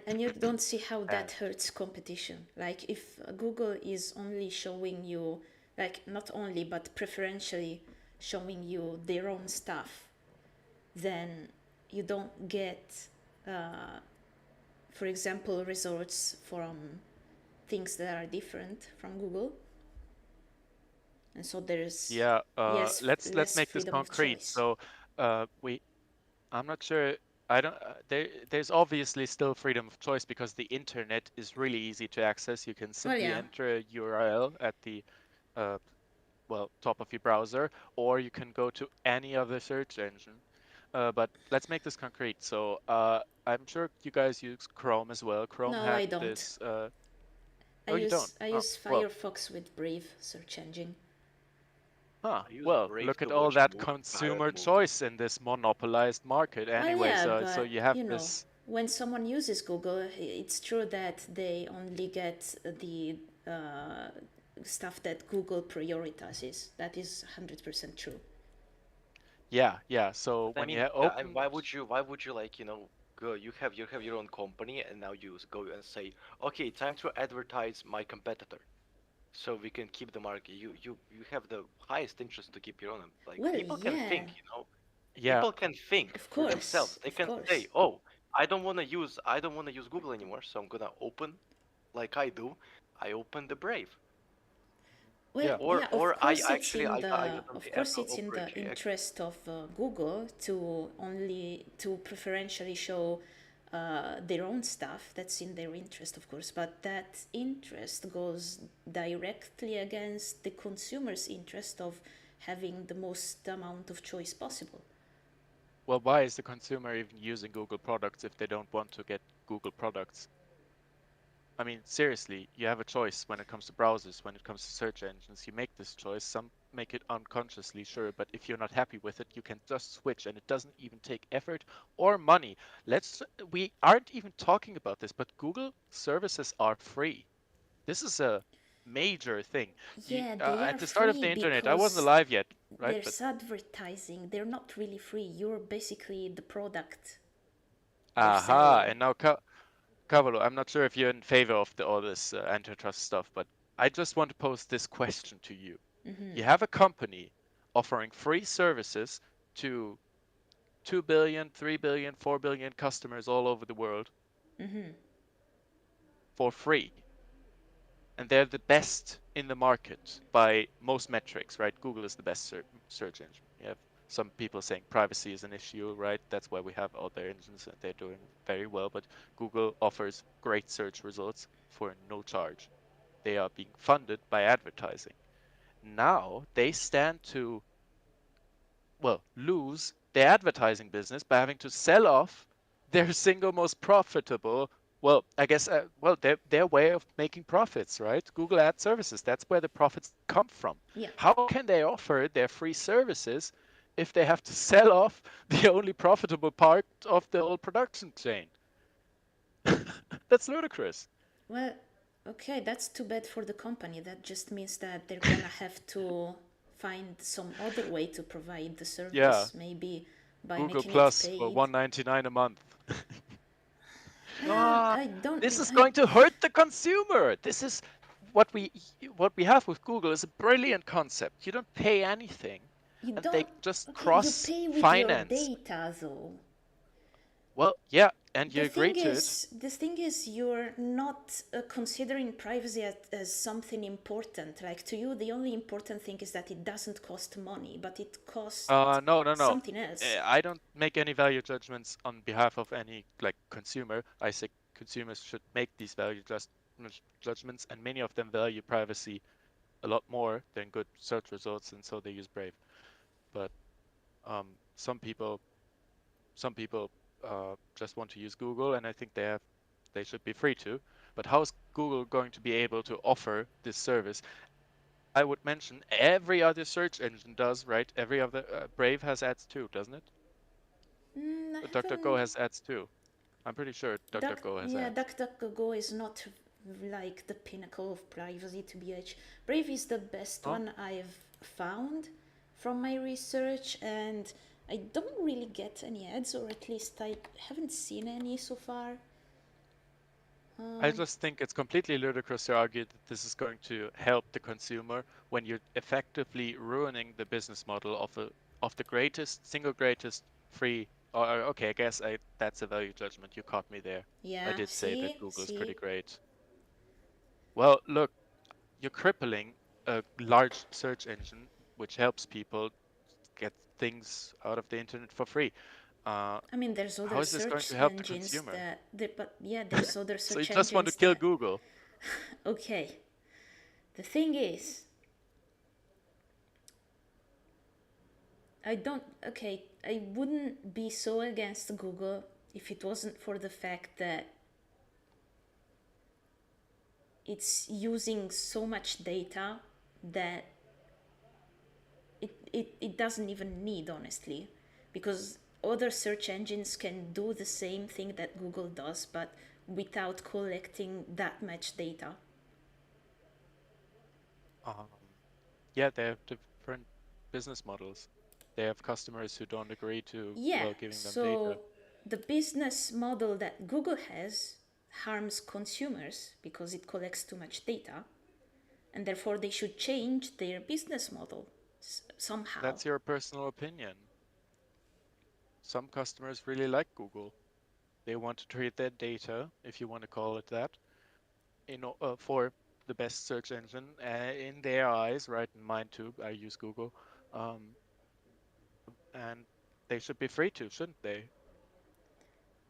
And you don't see how that And hurts competition. Like if Google is only showing you, like not only but preferentially showing you their own stuff, then you don't get, for example, results from things that are different from Google. And so there's yeah, let's less make this freedom of concrete. choice. So, I'm not sure. I don't. There's obviously still freedom of choice because the internet is really easy to access. You can Well, simply yeah. enter a URL at the uh, top of your browser, or you can go to any other search engine. But let's make this concrete. So I'm sure you guys use Chrome as well. Chrome No, had I don't. this. Oh, you don't? I Oh, use well, Firefox with Brave search engine. huh. I use Well, Brave look to at all watch that pirate consumer movies. choice in this monopolized market. Well, Anyway, yeah, so but you have you know, this. when someone uses Google, it's true that they only get the uh, stuff that Google prioritizes. That is 100% true. Yeah, yeah. So I when mean, you yeah, I mean, open, why would you like, go, you have your own company and now go and say, okay, time to advertise my competitor so we can keep the market. You have the highest interest to keep your own. Like Well, people can yeah, think. yeah, People can think of for themselves. course, They of can course. say, oh, I don't want to use Google anymore, so I'm gonna open like I do. I open the Brave. Well, yeah. Or yeah, of or I course it's actually in I the got on of the course Apple it's in the operating. interest of Google to only to preferentially show their own stuff. That's in their interest, of course, but that interest goes directly against the consumer's interest of having the most amount of choice possible. Well, why is the consumer even using Google products if they don't want to get Google products? I mean, seriously, you have a choice when it comes to browsers, when it comes to search engines. You make this choice. Some make it unconsciously, sure, but if you're not happy with it, you can just switch, and it doesn't even take effort or money. We aren't even talking about this, but Google services are free. This is a major thing. Yeah, they At are the start of free the internet, I wasn't because alive yet, right? But there's advertising. They're not really free. You're basically the product they're aha, selling. and now Cavolo, I'm not sure if you're in favor of all this antitrust stuff, but I just want to pose this question to you. You have a company offering free services to 2 billion, 3 billion, 4 billion customers all over the world for free. And they're the best in the market by most metrics, right? Google is the best search engine. You have some people saying privacy is an issue, right? That's why we have other engines and they're doing very well. But Google offers great search results for no charge. They are being funded by advertising. Now they stand to, well, lose their advertising business by having to sell off their single most profitable, well, I guess, their way of making profits, right? Google Ad Services, that's where the profits come from. Yeah. How can they offer their free services if they have to sell off the only profitable part of the whole production chain? That's ludicrous. Well, okay, that's too bad for the company. That just means that they're gonna have to find some other way to provide the Yeah, service, maybe by Google making it Plus for paid. $1.99 a month. I don't. This is going to hurt the consumer. This is what we have with Google is a brilliant concept. You don't pay anything, You and they don't. just Okay, you cross pay with your finance. data, though. Well, yeah, and you agree to it. The thing is, you're not considering privacy as something important. Like to you, the only important thing is that it doesn't cost money, but it costs No. something else. I don't make any value judgments on behalf of any consumer. I say consumers should make these judgments, and many of them value privacy a lot more than good search results, and so they use Brave. But um, some people just want to use Google, and I think they should be free to. But how is Google going to be able to offer this service? I would mention every other search engine does, right? Every other Brave has ads too, doesn't it? I DuckDuckGo haven't. has ads too. I'm pretty sure DuckDuckGo has ads. DuckDuckGo is not like the pinnacle of privacy, to be honest. Brave is the best Oh, one I've found from my research, and I don't really get any ads, or at least I haven't seen any so far. I just think it's completely ludicrous to argue that this is going to help the consumer when you're effectively ruining the business model of the single greatest free. Or okay, I guess that's a value judgment. You caught me there. I Yeah, did say that see, Google is pretty see. great. Well, look, you're crippling a large search engine which helps people get things out of the internet for free. Uh, I mean, there's how other is this going search to help the engines consumer? that, but yeah, there's other So you search just want to engines kill that. Google? Okay, the thing is, I wouldn't be so against Google if it wasn't for the fact that it's using so much data that it doesn't even need, honestly, because other search engines can do the same thing that Google does, but without collecting that much data. Um, yeah, they have different business models. They have customers who don't agree to, Yeah, well, giving them data. so the business model that Google has harms consumers because it collects too much data, and therefore they should change their business model somehow. That's your personal opinion. Some customers really like Google. They want to trade their data, if you want to call it that, for the best search engine in their eyes, right? In mine too. I use Google, um, and they should be free to, shouldn't they?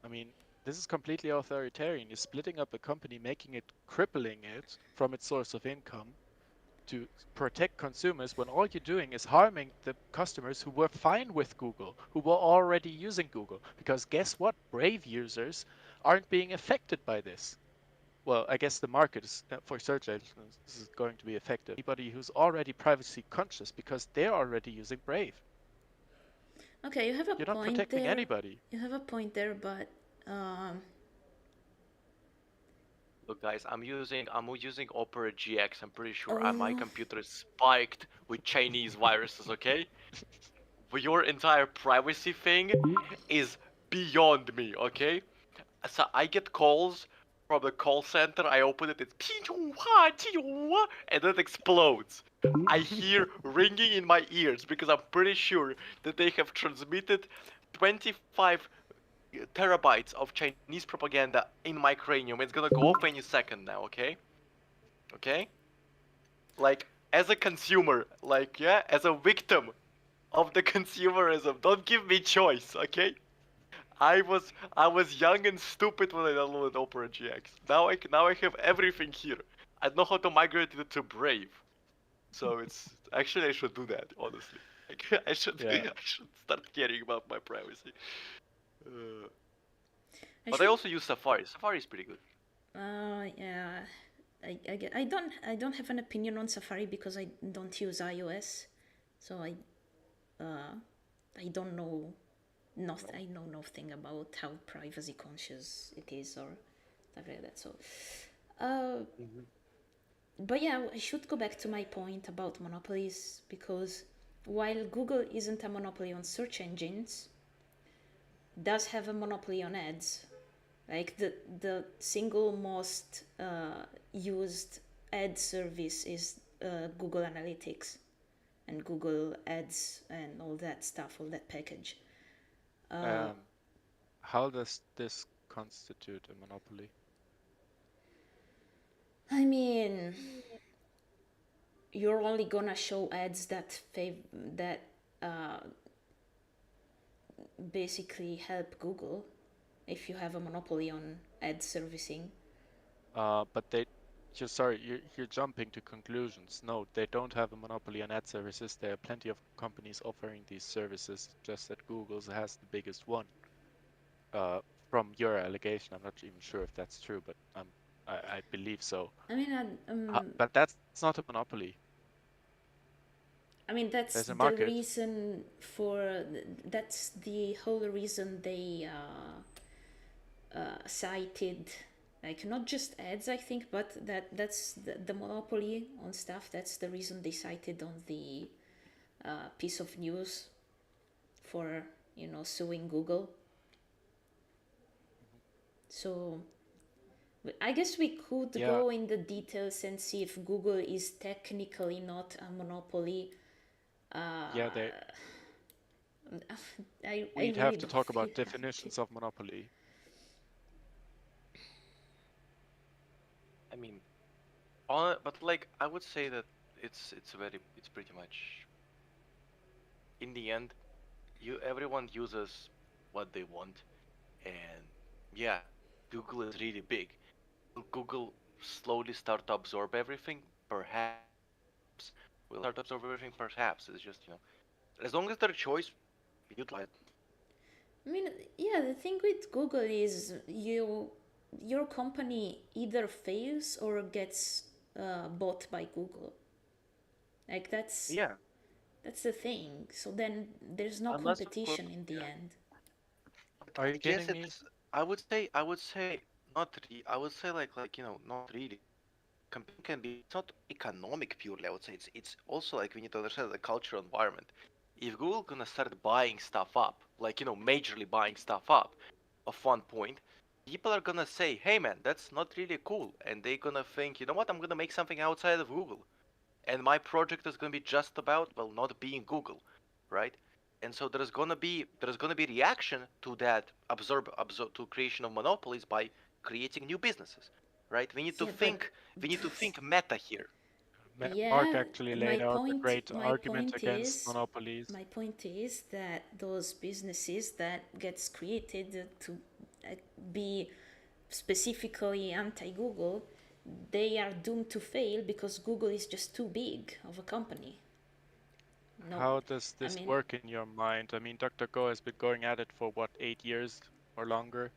I mean, this is completely authoritarian. You're splitting up a company, crippling it from its source of income to protect consumers when all you're doing is harming the customers who were fine with Google, who were already using Google. Because guess what? Brave users aren't being affected by this. Well, I guess the market for search engines is going to be affected. Anybody who's already privacy conscious because they're already using Brave. Okay, you have a You're not point protecting there. anybody. You have a point there, but Look, guys, I'm using Opera GX. I'm pretty sure my oh, computer is spiked with Chinese viruses. Okay, but your entire privacy thing is beyond me. Okay, so I get calls from the call center. I open it, it's and then it explodes. I hear ringing in my ears because I'm pretty sure that they have transmitted 25 terabytes of Chinese propaganda in my cranium. It's gonna go off any second now, okay? Okay? Like, as a consumer, like, yeah, as a victim of the consumerism, don't give me choice, okay? I was young and stupid when I downloaded Opera GX. Now I have everything here. I know how to migrate it to Brave. So it's actually I should do that, honestly. Like, I should Yeah. I should start caring about my privacy. Uh, I but I should. also use Safari. Safari is pretty good. Yeah. I don't have an opinion on Safari because I don't use iOS, so I don't know. I know nothing about how privacy conscious it is or stuff like that. So, uh, But yeah, I should go back to my point about monopolies, because while Google isn't a monopoly on search engines, does have a monopoly on ads. Like the single most used ad service is Google Analytics and Google Ads and all that stuff, all that package. How does this constitute a monopoly? I mean, you're only gonna show ads that uh, basically help Google if you have a monopoly on ad servicing. But you're jumping to conclusions. No, they don't have a monopoly on ad services. There are plenty of companies offering these services, just that Google's has the biggest one. From your allegation, I'm not even sure if that's true, but I believe so. I mean, But that's not a monopoly. that's There's a the market. reason for. That's the whole reason they cited, like, not just ads, I think, but that's the monopoly on stuff. That's the reason they cited on the piece of news for suing Google. So I guess we could Yeah. go in the details and see if Google is technically not a monopoly. Yeah, I we'd really have to don't talk feel about like definitions of monopoly. I mean, but like I would say that it's pretty much in the end, everyone uses what they want, and yeah, Google is really big. Will Google slowly start to absorb everything? Perhaps. Will start to absorb everything? Perhaps. It's just, as long as their choice, utilize. I mean, yeah, the thing with Google is your company either fails or gets bought by Google. Like Yeah, that's the thing. So then there's no unless of course, competition in the yeah. end. But Are I you guess kidding me? it's. I would say not. I would say not really. Computing can be. It's not economic purely. I would say it's also like we need to understand the cultural environment. If Google gonna start buying stuff up, like majorly buying stuff up, of one point, people are gonna say, "Hey man, that's not really cool," and they're gonna think, "You know what? I'm gonna make something outside of Google." And my project is going to be just about, well, not being Google, right? And so there's gonna be reaction to that absorb to creation of monopolies by creating new businesses, right? We need to Yeah, but think we need to think meta here. Mark yeah, actually laid out a great my argument point against is monopolies. my point is that those businesses that gets created to be specifically anti-Google, they are doomed to fail because Google is just too big of a company. No, How does I this mean, work in your mind? I mean, DuckDuckGo has been going at it for what, 8 years or longer?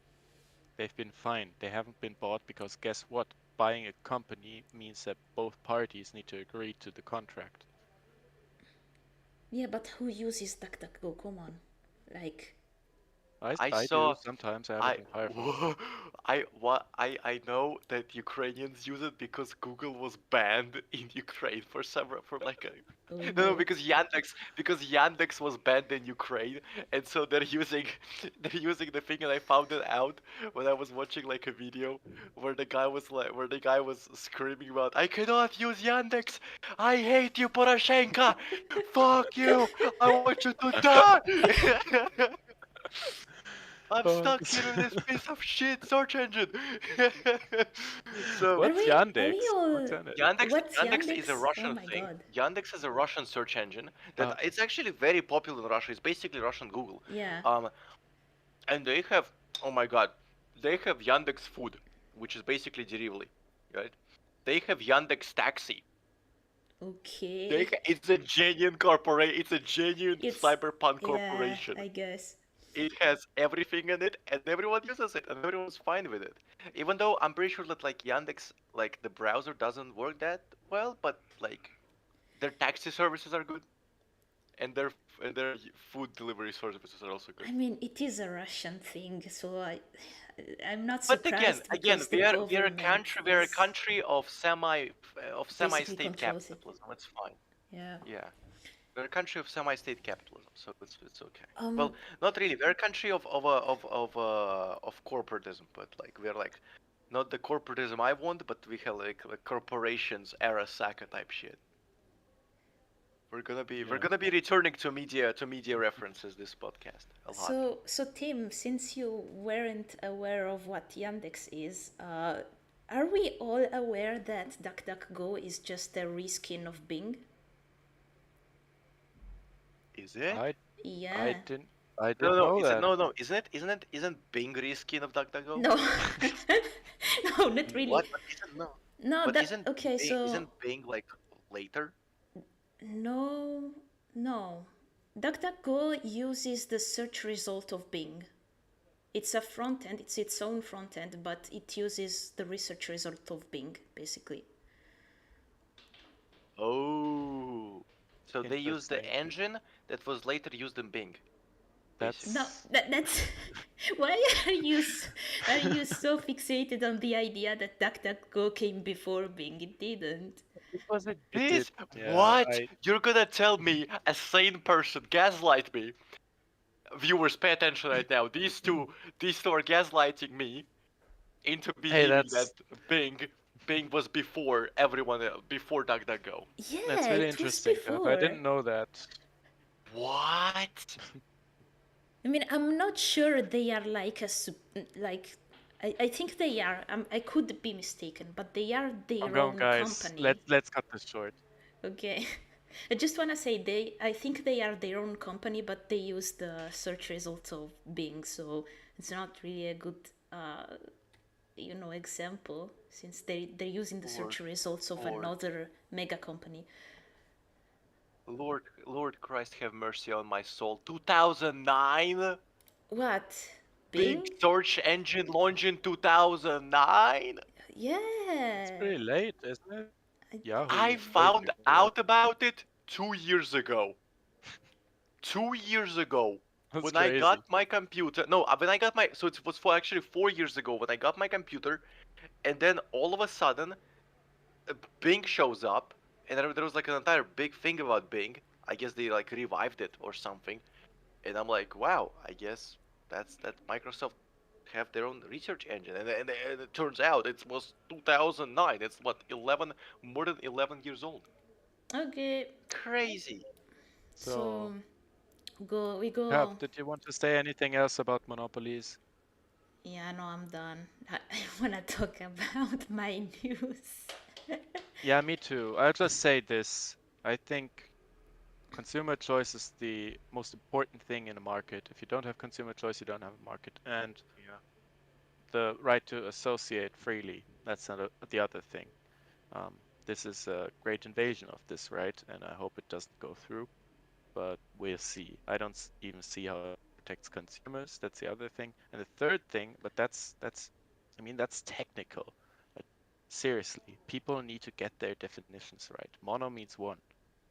They've been fine. They haven't been bought because guess what? Buying a company means that both parties need to agree to the contract. yeah, but who uses DuckDuckGo? Come on, like, I I do. saw Sometimes I have it I in Firefox. I know that Ukrainians use it because Google was banned in Ukraine for like a oh no, no. because Yandex was banned in Ukraine, and so they're using they're using the thing, and I found it out when I was watching like a video where the guy was screaming about, "I cannot use Yandex, I hate you, Poroshenko, fuck you, I want you to die." I'm Oh, stuck here in this piece of shit search engine. So what's Are we Yandex? all? What's Yandex? What's Yandex is a Yandex? Oh Russian my thing. god. Yandex is a Russian search engine that Oh, it's actually very popular in Russia. It's basically Russian Google. Yeah. Um, and they have, oh my god, they have Yandex Food, which is basically delivery, right? They have Yandex Taxi. Okay. It's a genuine corporate. It's a genuine It's cyberpunk yeah, corporation. I guess. It has everything in it, and everyone uses it, and everyone's fine with it. Even though I'm pretty sure that like Yandex, like the browser doesn't work that well, but like their taxi services are good, and their and their food delivery services are also good. I mean, it is a Russian thing, so I'm not But again, surprised because the we are government a is country of basically semi-state controls it. capitalism. It's fine. Yeah. Yeah, we're a country of semi-state capitalism, so it's okay. Um. Well, not really. We're a country of corporatism, but like we're like not the corporatism I want, but we have like corporations era Saka type shit. We're gonna be returning to media references this podcast a lot. So Tim, since you weren't aware of what Yandex is, are we all aware that DuckDuckGo is just a reskin of Bing? Is it? I Yeah. didn't No, know that. no. Isn't Bing reskin of DuckDuckGo? No. No, not really. What? But isn't no. No, But that okay, so isn't Bing like later? no, no. DuckDuckGo uses the search result of Bing. It's a front end, it's its own front end, but it uses the research result of Bing, basically. Oh. So they used the Interesting. engine that was later used in Bing. That's No, that's why are you so fixated on the idea that DuckDuckGo came before Bing? It didn't. because it This did. Yeah, what? You're gonna tell me a sane person gaslight me? Viewers, pay attention right now. These two are gaslighting me into believing that Bing was before everyone before DuckDuckGo. Yeah, that's really it was interesting. Gav. before. I didn't know that. What? I mean, I'm not sure they are like like. I think they are. I could be mistaken, but they are their I'm going, own guys. company. Let's cut this short. Okay. I just want to say I think they are their own company, but they use the search results of Bing, so it's not really a good example, since they're using the search results of Lord. another mega company. Lord Christ, have mercy on my soul. 2009. What? Big Bing? search engine launched in 2009. Yeah. It's pretty late, isn't it? Yahoo. I way found before. out about it 2 years ago. 2 years ago. That's When crazy. I got my computer. No, when I got my. So it was for actually 4 years ago when I got my computer. And then all of a sudden, Bing shows up. And there was like an entire big thing about Bing. I guess they like revived it or something. And I'm like, wow, I guess that Microsoft have their own research engine. And it turns out it was 2009. It's what, more than 11 years old. Okay. Crazy. So we go. Gav, did you want to say anything else about monopolies? Yeah, no, I'm done. I want to talk about my news. Yeah, me too. I'll just say this. I think consumer choice is the most important thing in a market. If you don't have consumer choice, you don't have a market. And the right to associate freely, that's the other thing. This is a great invasion of this right, and I hope it doesn't go through, but we'll see. I don't even see how it protects consumers. That's the other thing. And the third thing, but that's technical. But seriously, people need to get their definitions right. Mono means one.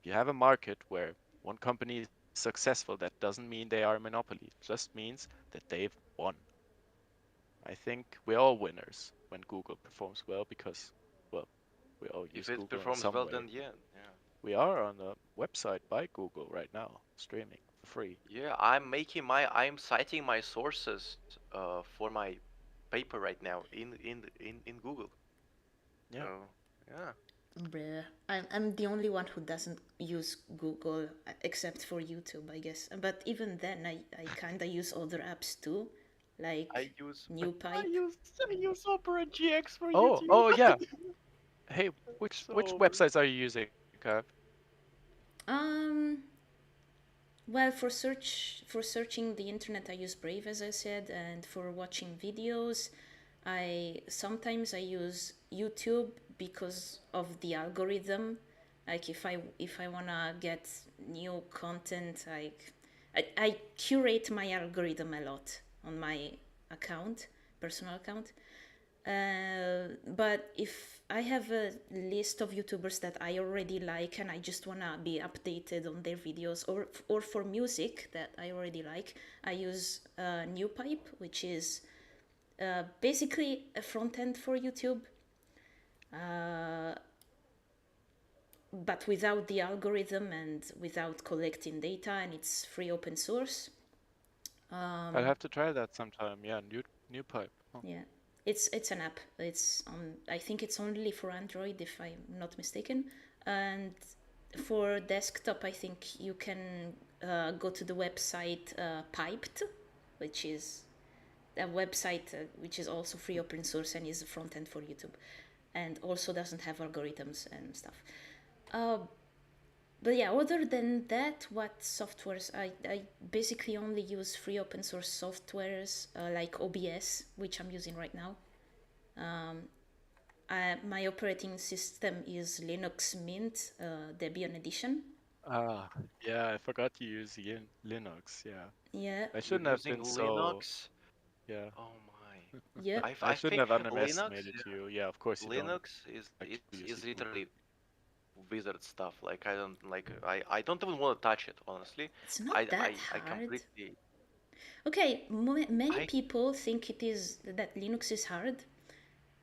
If you have a market where one company is successful, that doesn't mean they are a monopoly. It just means that they've won. I think we're all winners when Google performs well because, well, we all use If it Google in performs some well, way. then yeah. We are on a website by Google right now, streaming for free. Yeah, I'm citing my sources for my paper right now in Google. Yeah. So, yeah. Bruh. I'm the only one who doesn't use Google except for YouTube, I guess. But even then, I kind of use other apps too, like I use NewPipe. I use Opera GX for Oh, YouTube. oh yeah. Hey, which So websites are you using, Gav? Well, for searching the internet, I use Brave, as I said, and for watching videos, I sometimes use YouTube because of the algorithm. Like if I wanna get new content, I curate my algorithm a lot on my account, personal account. But if I have a list of YouTubers that I already like and I just wanna be updated on their videos, or for music that I already like, I use NewPipe, which is basically a front end for YouTube, but without the algorithm and without collecting data, and it's free open source. I'll have to try that sometime. Yeah, new pipe. Oh. Yeah, it's an app. It's on. I think it's only for Android, if I'm not mistaken. And for desktop, I think you can go to the website Piped, which is a website which is also free open source and is a front end for YouTube, and also doesn't have algorithms and stuff. But yeah, other than that, what softwares? I basically only use free open source softwares like OBS, which I'm using right now. My operating system is Linux Mint Debian Edition. Ah, yeah, I forgot you use Linux. Yeah, Yeah, I You're shouldn't have using been so. Linux? Yeah, Oh my. yeah. I I shouldn't think have Linux, underestimated you. Yeah, of course you don't Linux is actually use is it. literally wizard stuff. Like I don't even want to touch it, honestly. It's not that I hard. completely Okay, many I people think it is that Linux is hard,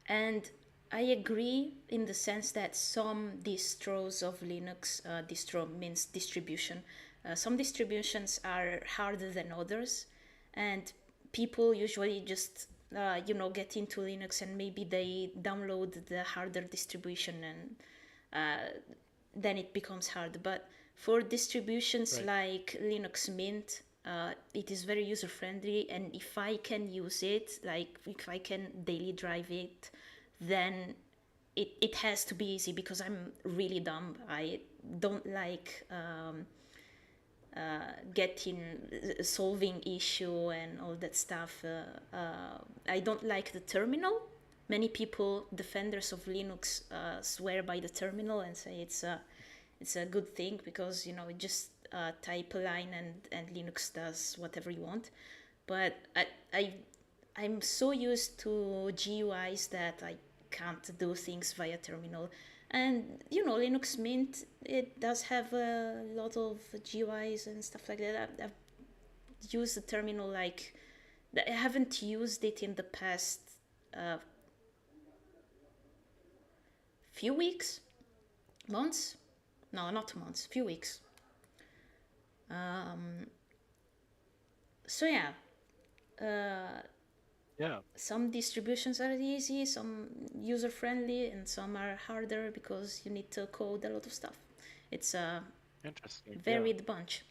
and I agree in the sense that some distros of Linux, distro means distribution, some distributions are harder than others, and people usually just get into Linux and maybe they download the harder distribution and then it becomes hard. But for distributions Right. like Linux Mint, it is very user friendly, and if I can use it, like if I can daily drive it, then it has to be easy because I'm really dumb. I don't like getting solving issue and all that stuff. I don't like the terminal. Many people, defenders of Linux, swear by the terminal and say it's a good thing because you just type a line and Linux does whatever you want. But I'm so used to GUIs that I can't do things via terminal. And Linux Mint, it does have a lot of GUIs and stuff like that. I've used the terminal like I haven't used it in the past few weeks, months. No, not months, few weeks. So yeah, Yeah, some distributions are easy, some user friendly, and some are harder because you need to code a lot of stuff. It's a interesting. Yeah, varied bunch.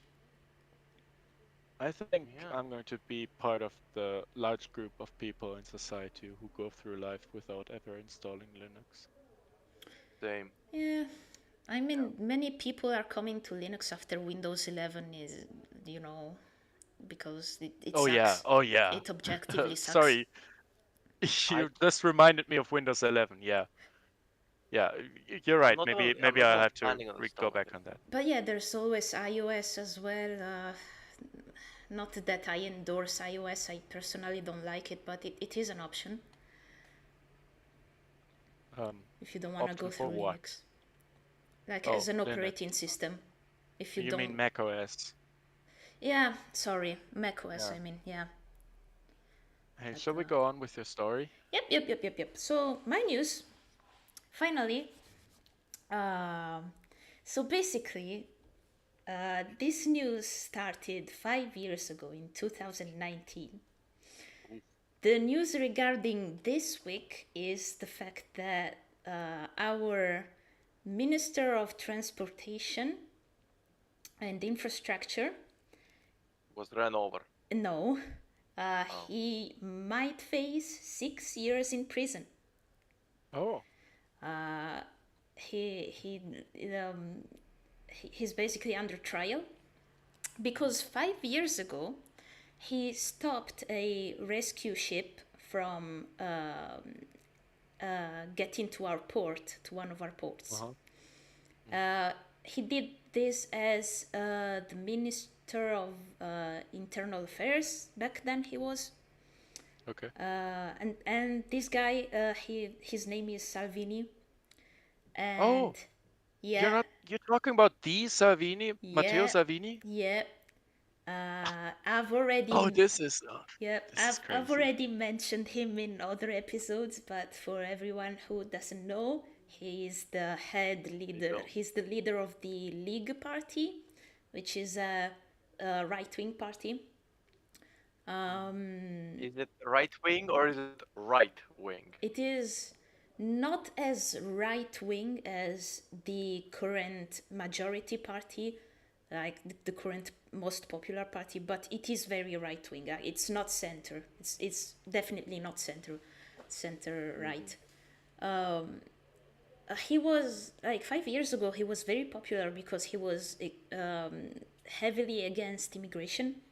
I think yeah. I'm going to be part of the large group of people in society who go through life without ever installing Linux. Same. Yeah, I mean, many people are coming to Linux after Windows 11 is, because it Oh yeah, sucks. oh yeah. It objectively sucks. Sorry, I you just reminded me of Windows 11. Yeah, yeah, you're right. I'm Maybe not I'll even have to planning on go installing back it. on that. But yeah, there's always iOS as well. Not that I endorse iOS, I personally don't like it, but it is an option if you don't want to go Option for through what? Linux. Like as Oh, an Linux. operating system. If you You don't. mean Mac OS? Yeah, sorry, macOS, Yeah. I mean, yeah. Hey, But, shall we go on with your story? Yep. So, my news, finally. So basically, this news started 5 years ago in 2019. The news regarding this week is the fact that our Minister of Transportation and Infrastructure, Was ran over. no, Oh. he might face 6 years in prison. Oh, He he's basically under trial because 5 years ago he stopped a rescue ship from getting to our port, to one of our ports. He did this as the Minister of Internal Affairs back then he was. Okay. And this guy, his name is Salvini, and Oh, yeah, you're talking about the Salvini, Matteo yeah, Salvini? yeah. I've already Oh, Yep, this is I've crazy. already mentioned him in other episodes, but for everyone who doesn't know, he is the head There you leader. go. He's the leader of the League Party, which is a right-wing party. Is it right wing or is it right wing? It is not as right-wing as the current majority party, like the current most popular party, but it is very right-wing. It's not center. It's definitely not center right. He was like 5 years ago. He was very popular because he was heavily against immigration.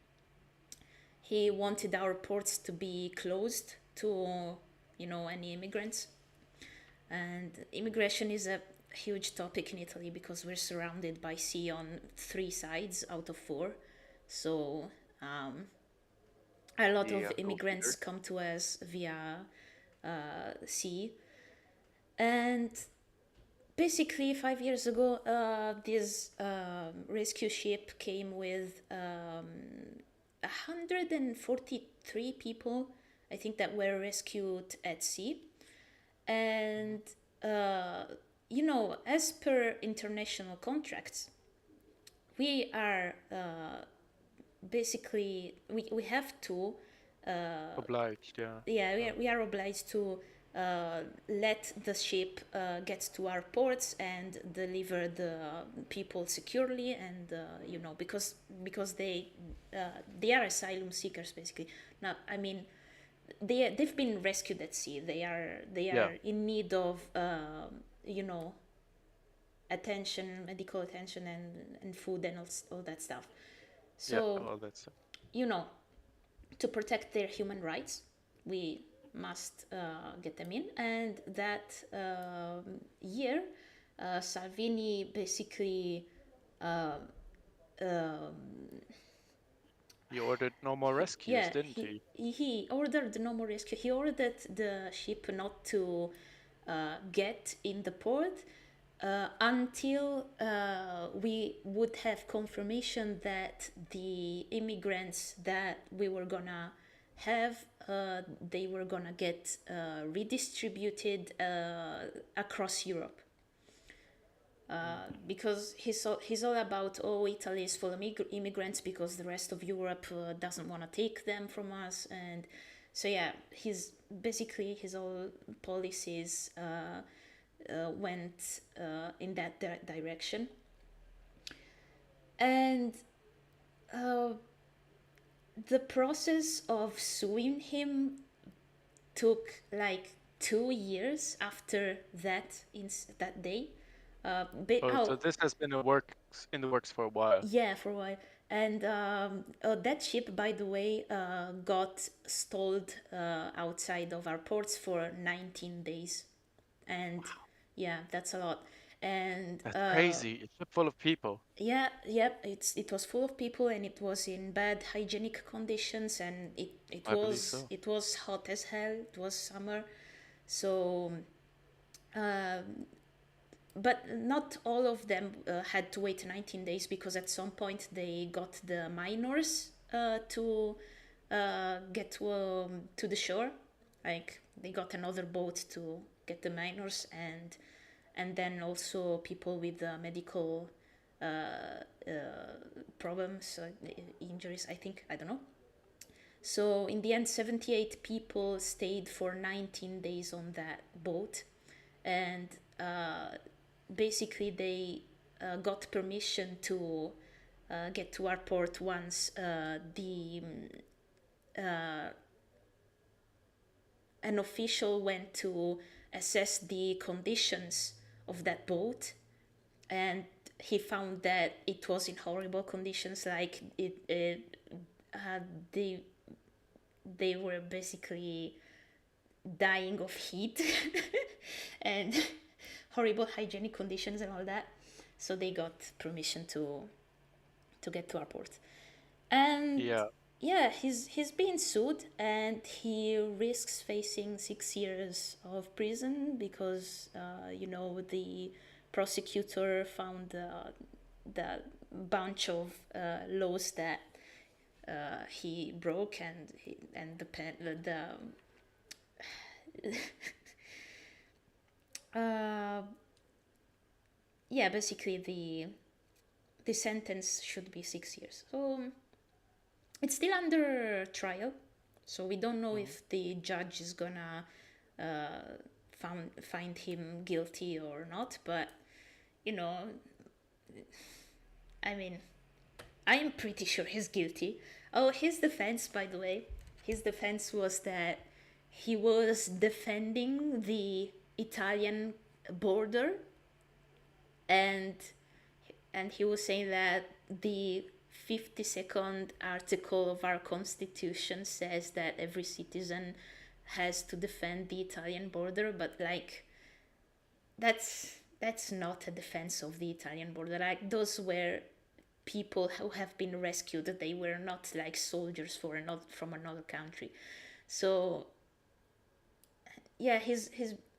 He wanted our ports to be closed to any immigrants, and immigration is a huge topic in Italy because we're surrounded by sea on 3 sides out of 4. So a lot of Yeah, go immigrants figure. come to us via sea. And basically, 5 years ago, this rescue ship came with 143 people, I think, that were rescued at sea. And, uh, as per international contracts, we are basically, we have to Obliged, yeah. yeah, we are obliged to let the ship get to our ports and deliver the people securely, and because they are asylum seekers basically. Now, I mean, they've been rescued at sea. They Yeah, are in need of you know attention, medical attention, and food, and all that stuff. yeah, So, all that stuff. you know, to protect their human rights, we must get them in. And that year, Salvini basically He ordered no more rescues, yeah, didn't he? he ordered no more rescue. He ordered the ship not to get in the port until we would have confirmation that the immigrants that we were gonna have, they were gonna get redistributed across Europe. Because he's all about, oh, Italy is full of immigrants because the rest of Europe doesn't want to take them from us. And so yeah, his whole policies went in that direction. And the process of suing him took like 2 years after that day. Oh, so this has been in the works for a while. Yeah, for a while. And that ship, by the way, got stalled outside of our ports for 19 days. And yeah, that's a lot. And That's crazy. It's a ship full of people. yeah, it was full of people, and it was in bad hygienic conditions, and I believe so. it was hot as hell. It was summer. So but not all of them had to wait 19 days, because at some point they got the minors to get to the shore. Like, they got another boat to get the minors, and then also people with medical problems, injuries, I think. I don't know. So in the end, 78 people stayed for 19 days on that boat, and basically they got permission to get to our port once an official went to assess the conditions of that boat, and he found that it was in horrible conditions. Like, they they were basically dying of heat and horrible hygienic conditions and all that. So they got permission to get to our port. And Yeah. yeah, he's being sued and he risks facing 6 years of prison because the prosecutor found the bunch of laws that he broke and uh, yeah, basically the sentence should be 6 years. So it's still under trial, so we don't know if the judge is gonna find him guilty or not. But you know, I mean, I am pretty sure he's guilty. Oh, his defense, by the way, his defense was that he was defending the Italian border, and he was saying that the 52nd article of our constitution says that every citizen has to defend the Italian border, but like that's not a defense of the Italian border. Like, those were people who have been rescued. They were not like soldiers from another country. So yeah, his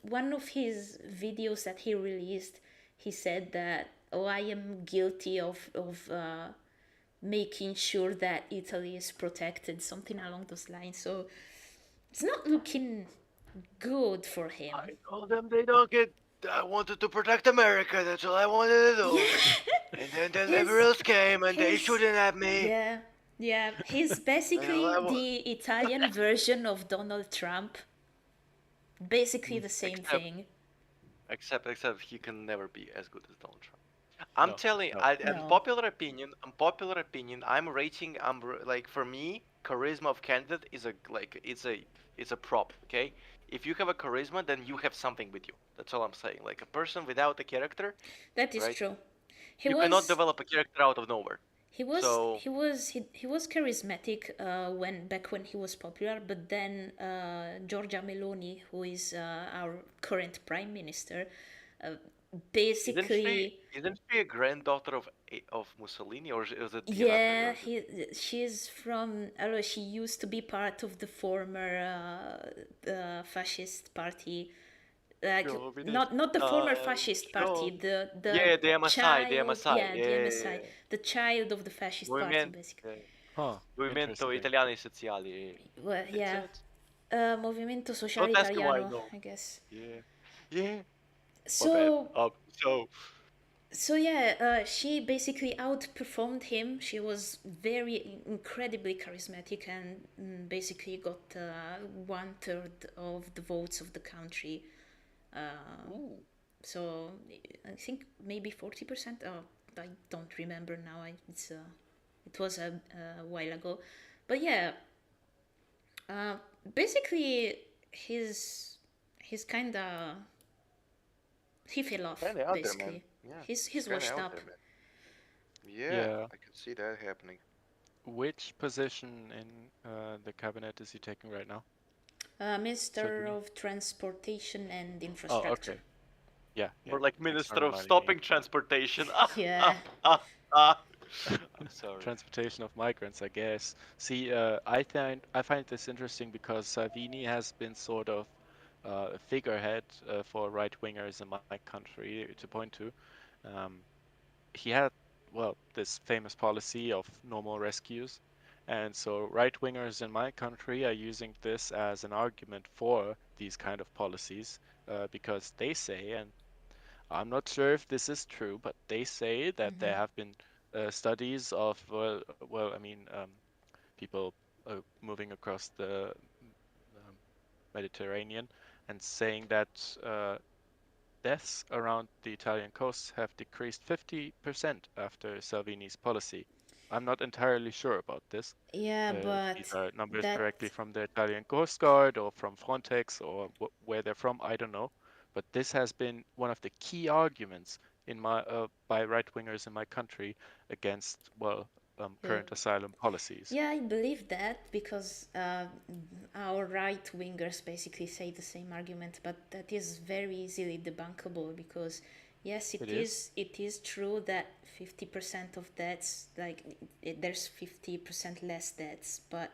one of his videos that he released, he said that, oh, I am guilty of making sure that Italy is protected, something along those lines. So it's not looking good for him. I told them they don't get. I wanted to protect America. That's all I wanted to do. And then the liberals came, and they shooting at me. Yeah, he's basically the Italian version of Donald Trump. Basically the same thing. Except he can never be as good as Donald Trump. I'm telling you, No. unpopular opinion, I'm rating. Like, for me, charisma of candidate is it's a prop. Okay, if you have a charisma, then you have something with you. That's all I'm saying. Like, a person without a character, That is right? true. You cannot develop a character out of nowhere. He was charismatic when he was popular, but then Giorgia Meloni, who is our current prime minister, basically Isn't she a granddaughter of Mussolini, or is it the yeah, other? she's from, although she used to be part of the former fascist party, like not the former fascist party, the the MSI, child, the MSI, yeah, the MSI, the child of the fascist party, basically. Movimento Interesting. Italiani Sociali. Well, yeah, Movimento Sociale Don't ask me why, Italiano, no. I guess. Yeah. So So yeah, she basically outperformed him. She was very incredibly charismatic and basically got 1/3 of the votes of the country. So I think maybe 40%. Oh, I don't remember now. It was a while ago, but yeah. Basically, he's kind of, he fell off, kinda out there, basically. man. Yeah, He's kinda washed out up. there, man. Yeah, Yeah. I can see that happening. Which position in the cabinet is he taking right now? Minister Salvini? of Transportation and Oh, Infrastructure. okay. Yeah. Or like Minister of Externalizing Stopping Transportation. Yeah. I'm sorry. transportation of migrants, I guess. See, I find this interesting because Salvini has been sort of a figurehead for right wingers in my country to point to. He had, well, this famous policy of normal rescues, and so right wingers in my country are using this as an argument for these kind of policies because they say, and I'm not sure if this is true, but they say that there have been studies of, I mean, people moving across the Mediterranean and saying that deaths around the Italian coast have decreased 50% after Salvini's policy. I'm not entirely sure about this. Yeah, but These are numbers that directly from the Italian Coast Guard or from Frontex or where they're from, I don't know. But this has been one of the key arguments in my by right-wingers in my country against, current asylum policies. yeah, I believe that because our right wingers basically say the same argument, but that is very easily debunkable because Yes, It is? it is true that 50% of deaths, like there's 50% less deaths, but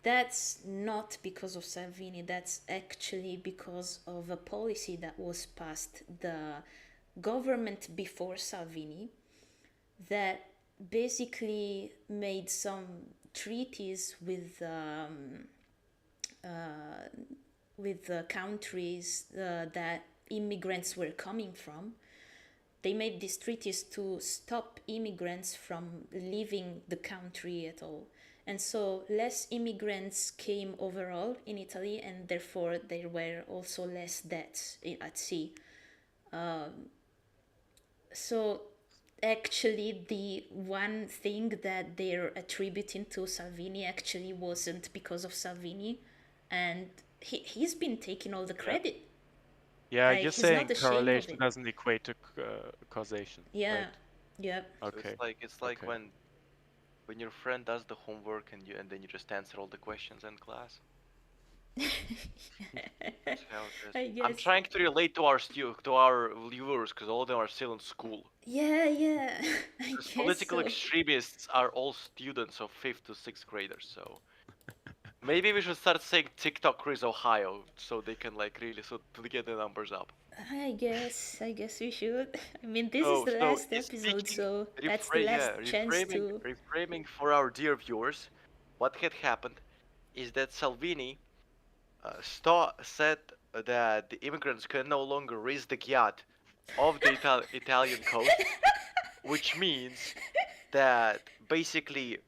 that's not because of Salvini. That's actually because of a policy that was passed the government before Salvini that basically made some treaties with the countries that immigrants were coming from. They made these treaties to stop immigrants from leaving the country at all. And so less immigrants came overall in Italy, and therefore there were also less deaths at sea. So actually, the one thing that they're attributing to Salvini actually wasn't because of Salvini, and he's been taking all the Yeah. credit. Yeah, Like, you're he's saying not ashamed of correlation it. doesn't equate to causation, Yeah, right? yeah. So Okay. it's like Okay. when your friend does the homework and then you just answer all the questions in class. That's how it is. I I'm guess. trying to relate to our viewers because all of them are still in school. Yeah, yeah. I Because guess political so. extremists are all students of 5th to 6th graders, so maybe we should start saying TikTok Quiz Ohio so they can like really so to get the numbers up. I guess we should. I mean, this is So the so last episode, speaking so that's the last chance to. reframing for our dear viewers, what had happened is that Salvini said that the immigrants can no longer raise the yacht of the Italian coast, which means that basically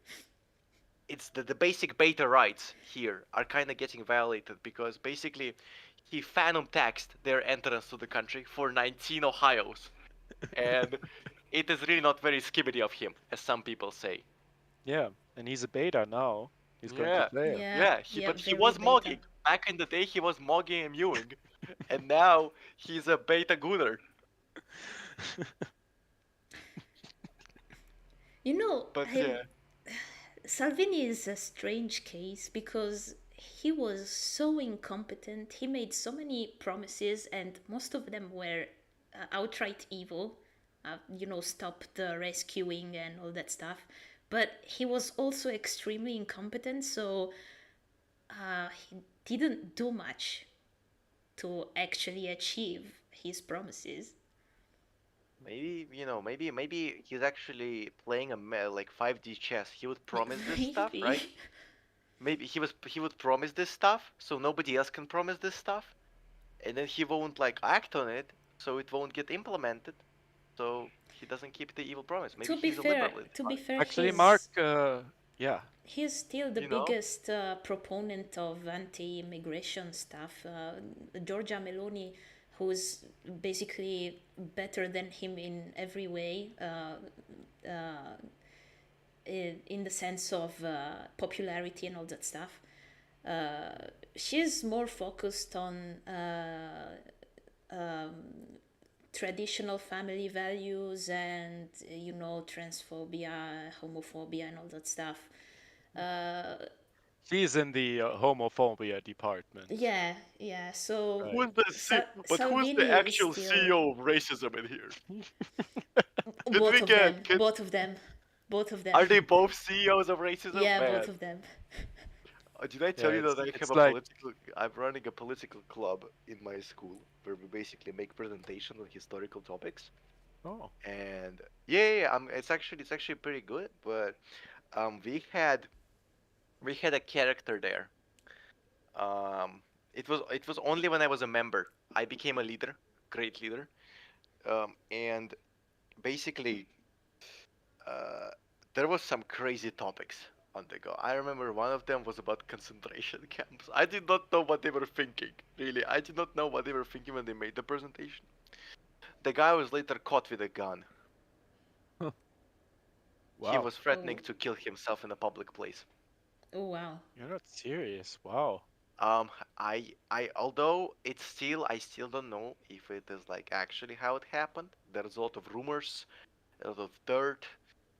it's the basic beta rights here are kind of getting violated because basically he phantom taxed their entrance to the country for 19 Ohio's, and it is really not very skibbity of him, as some people say. Yeah, and he's a beta now. He's going to Yeah, jail. Yeah, yeah, yeah, but he very was beta. mogging. Back in the day, he was mogging and mewing, and now he's a beta gooner. You know, But I yeah, Salvini is a strange case because he was so incompetent. He made so many promises, and most of them were outright evil. Stop the rescuing and all that stuff. But he was also extremely incompetent, so he didn't do much to actually achieve his promises. maybe maybe he's actually playing like 5D chess. He would promise this stuff, Maybe. right? Maybe he would promise this stuff, so nobody else can promise this stuff, and then he won't like act on it, so it won't get implemented. So he doesn't keep the evil promise. Maybe to be he's a fair, liberal in to be heart, fair, Actually, Mark, yeah, he's still the you know? biggest proponent of anti-immigration stuff. Giorgia Meloni, who's basically better than him in every way, in the sense of popularity and all that stuff. She's more focused on traditional family values and transphobia, homophobia, and all that stuff. he's in the homophobia department. Yeah. So Right. Who's the Salvini is actual still CEO of racism in here? Did both we of get? them, both of them, both of them. Are they both CEOs of racism? Yeah, both Man, of them. did I Yeah, tell you that I have it's a like, political? I'm running a political club in my school where we basically make presentations on historical topics. oh, And yeah, it's actually pretty good. But we had a character there. Um, it was only when I was a member I became a leader, great leader. And basically, uh, there was some crazy topics on the go. I remember one of them was about concentration camps. I did not know what they were thinking. Really, I did not know what they were thinking when they made the presentation. The guy was later caught with a gun. He wow. was threatening Oh, to kill himself in a public place. oh wow. You're not serious. Wow. Although I still don't know if it is like actually how it happened. There's a lot of rumors, a lot of dirt.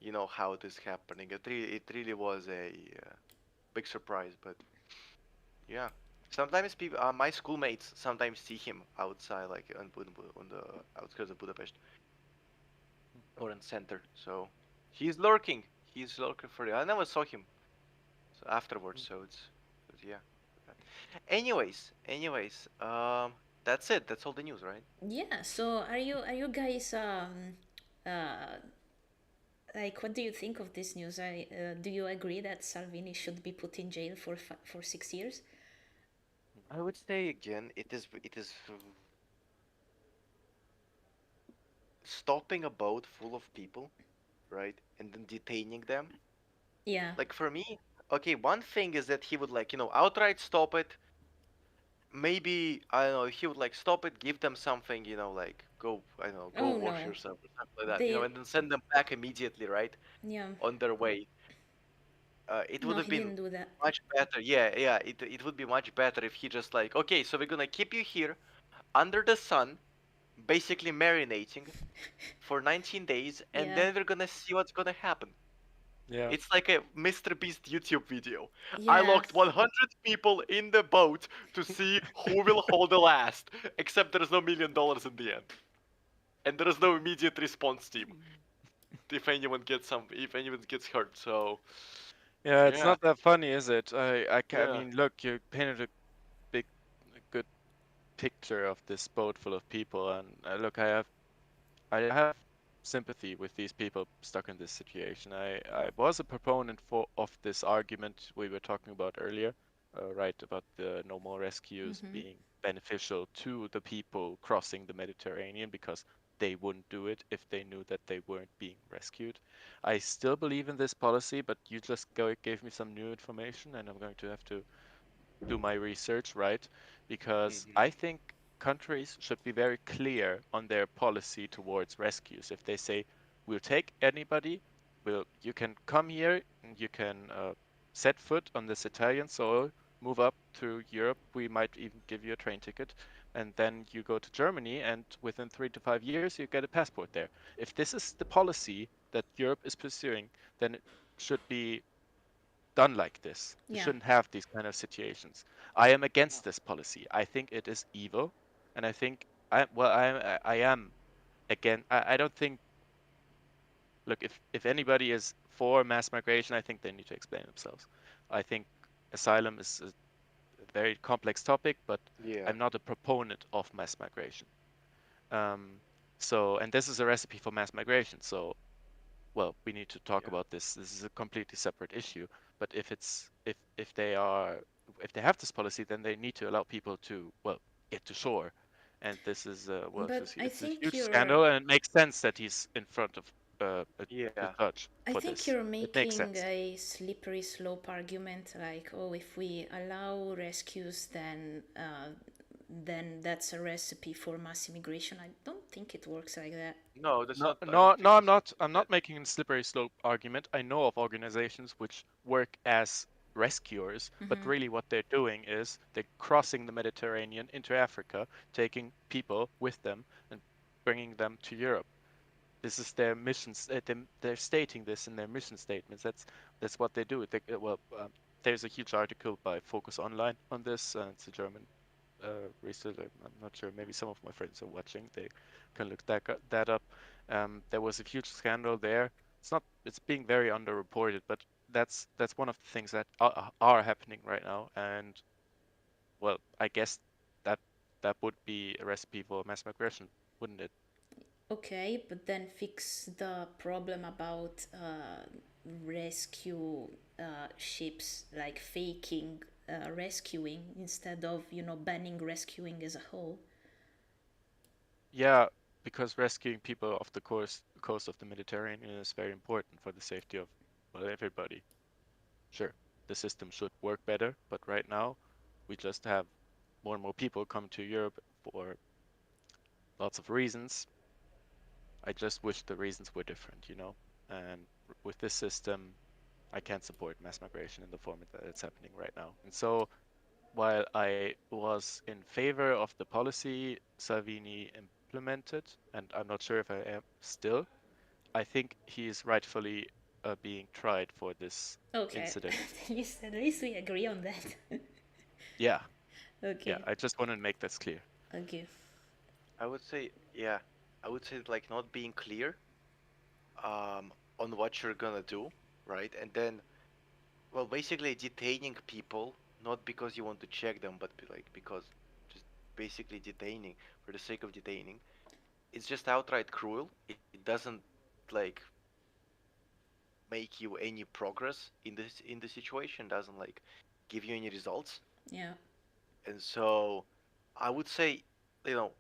You know how it is happening. It really was a big surprise, but yeah. Sometimes people, my schoolmates sometimes see him outside, like on the outskirts of Budapest or in center. So he's lurking. He's lurking for you. I never saw him so afterwards. So but yeah. Anyways, that's it. That's all the news, right? Yeah. So are you guys uh like what do you think of this news? Do you agree that Salvini should be put in jail for 6 years? I would say again, it is stopping a boat full of people, right, and then detaining them. Yeah. Like for me, okay, one thing is that he would like outright stop it. Maybe I don't know. He would like stop it, give them something, like go I don't know, go Oh wash no. yourself or something like that, They and then send them back immediately, right, yeah. on their way. It would No, have he been didn't do that. much better. Yeah. It would be much better if he just like, okay, so we're gonna keep you here under the sun, basically marinating for 19 days, and Yeah. then we're gonna see what's gonna happen. Yeah. It's like a Mr. Beast YouTube video. I Yeah. locked 100 people in the boat to see who will hold the last, except there's no $1 million in the end. And there is no immediate response team if anyone gets hurt. So, Yeah, it's yeah, not that funny, is it? I yeah. mean, look, you painted big, a good picture of this boat full of people, and look, I have sympathy with these people stuck in this situation. I was a proponent of this argument we were talking about earlier, right, about the no more rescues Mm-hmm. being beneficial to the people crossing the Mediterranean because they wouldn't do it if they knew that they weren't being rescued. I still believe in this policy, but you just gave me some new information, and I'm going to have to do my research, right? Because I Hmm. think countries should be very clear on their policy towards rescues. If they say, we'll take anybody, you can come here and you can set foot on this Italian soil, move up to Europe, we might even give you a train ticket, and then you go to Germany, and within 3 to 5 years, you get a passport there. If this is the policy that Europe is pursuing, then it should be done like this. We Yeah. shouldn't have these kind of situations. I am against this policy. I think it is evil, and I think I am again. I don't think. Look, if anybody is for mass migration, I think they need to explain themselves. I think asylum is a very complex topic, but Yeah, I'm not a proponent of mass migration. Um, and this is a recipe for mass migration. So well, we need to talk yeah, about this. This is a completely separate issue. But if they have this policy, then they need to allow people to get to shore. And this is But I it's a think huge you're scandal, and it makes sense that he's in front of yeah. a judge I for think this. you're It makes making sense. a slippery slope argument like, oh, if we allow rescues, then that's a recipe for mass immigration. I don't think it works like that. No, that's No, not. I no, don't no, think I'm it's not. I'm that. not making a slippery slope argument. I know of organizations which work as rescuers, but Mm-hmm. really what they're doing is they're crossing the Mediterranean into Africa, taking people with them and bringing them to Europe. This is their missions. They're stating this in their mission statements. That's what they do. There's a huge article by Focus Online on this. It's a German research. I'm not sure. Maybe some of my friends are watching. They can look that up. There was a huge scandal there. It's not. It's being very underreported, but that's one of the things that are happening right now. And well, I guess that that would be a recipe for mass migration, wouldn't it? Okay, but then fix the problem about rescue ships, like faking rescuing instead of, banning rescuing as a whole. Yeah, because rescuing people off the coast of the Mediterranean is very important for the safety of everybody. Sure, the system should work better, but right now we just have more and more people come to Europe for lots of reasons. I just wish the reasons were different. And with this system, I can't support mass migration in the format that it's happening right now. And so, while I was in favor of the policy Salvini implemented, and I'm not sure if I am still, I think he is rightfully being tried for this Okay, incident. at least we agree on that. Yeah, Okay. Yeah, I just want to make this clear. Okay. I would say, yeah, I would say like not being clear on what you're gonna do, right? And then, well, basically detaining people, not because you want to check them, but like because just basically detaining for the sake of detaining. It's just outright cruel. It doesn't like make you any progress in the situation, doesn't like give you any results. Yeah. And so I would say, you know,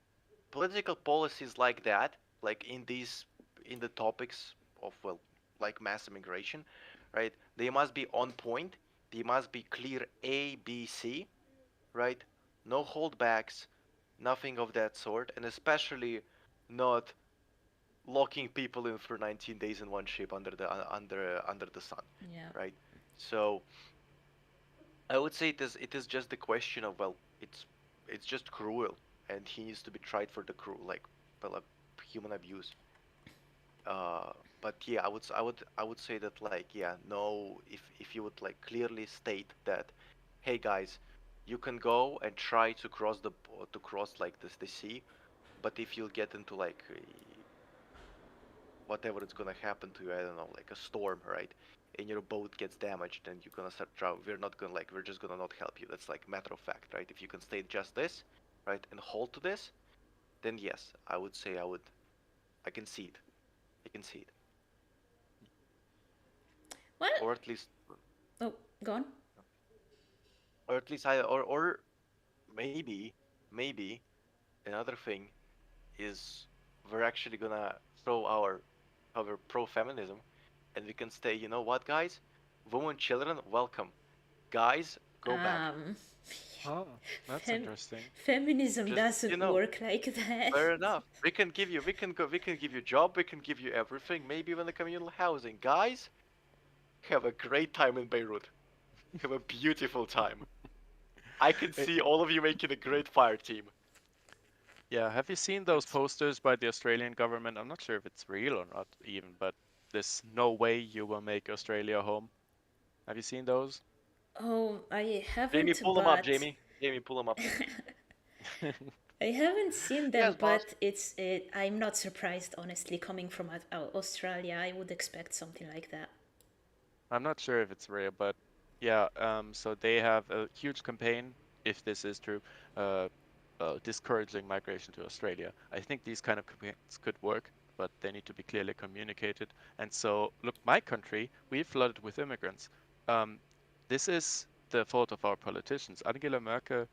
political policies like that, like in the topics of, well, like mass immigration, right? They must be on point. They must be clear A, B, C, right? No holdbacks, nothing of that sort, and especially not locking people in for 19 days in one ship under the sun, Yeah. right? So I would say it is just the question of, well, it's just cruel, and he needs to be tried for the cruel, like, well, human abuse. Uh, but yeah, I would say that, like, yeah, no, if you would like clearly state that, hey guys, you can go and try to cross like the sea, but if you'll get into like whatever is gonna happen to you, I don't know, like a storm, right? And your boat gets damaged and you're gonna start drowning. We're just gonna not help you. That's like matter of fact, right? If you can state just this, right, and hold to this, then yes, I would say I can see it. I can see it. Well, Or at least, oh, go on. or at least or maybe another thing is we're actually gonna throw our pro-feminism, and we can say, you know what, guys, women, children, welcome. Guys, go back. Um, Oh, that's fem- interesting. feminism Just, doesn't work like that. fair enough. We can give you job, we can give you everything, maybe even the communal housing. Guys, have a great time in Beirut. Have a beautiful time. I can Eh, see all of you making a great fire team. Yeah, have you seen those It's posters by the Australian government? I'm not sure if it's real or not even, but there's no way you will make Australia home. Have you seen those? Oh, I Jamie, haven't, pull them up, but Jamie. Jamie, pull them up. I haven't seen them, Yes, boss. but I'm not surprised, honestly, coming from Australia. I would expect something like that. I'm not sure if it's real, but yeah, so they have a huge campaign, if this is true, uh, discouraging migration to Australia. I think these kind of campaigns could work, but they need to be clearly communicated. And so, look, my country, we're flooded with immigrants. Um, this is the fault of our politicians. Angela Merkel,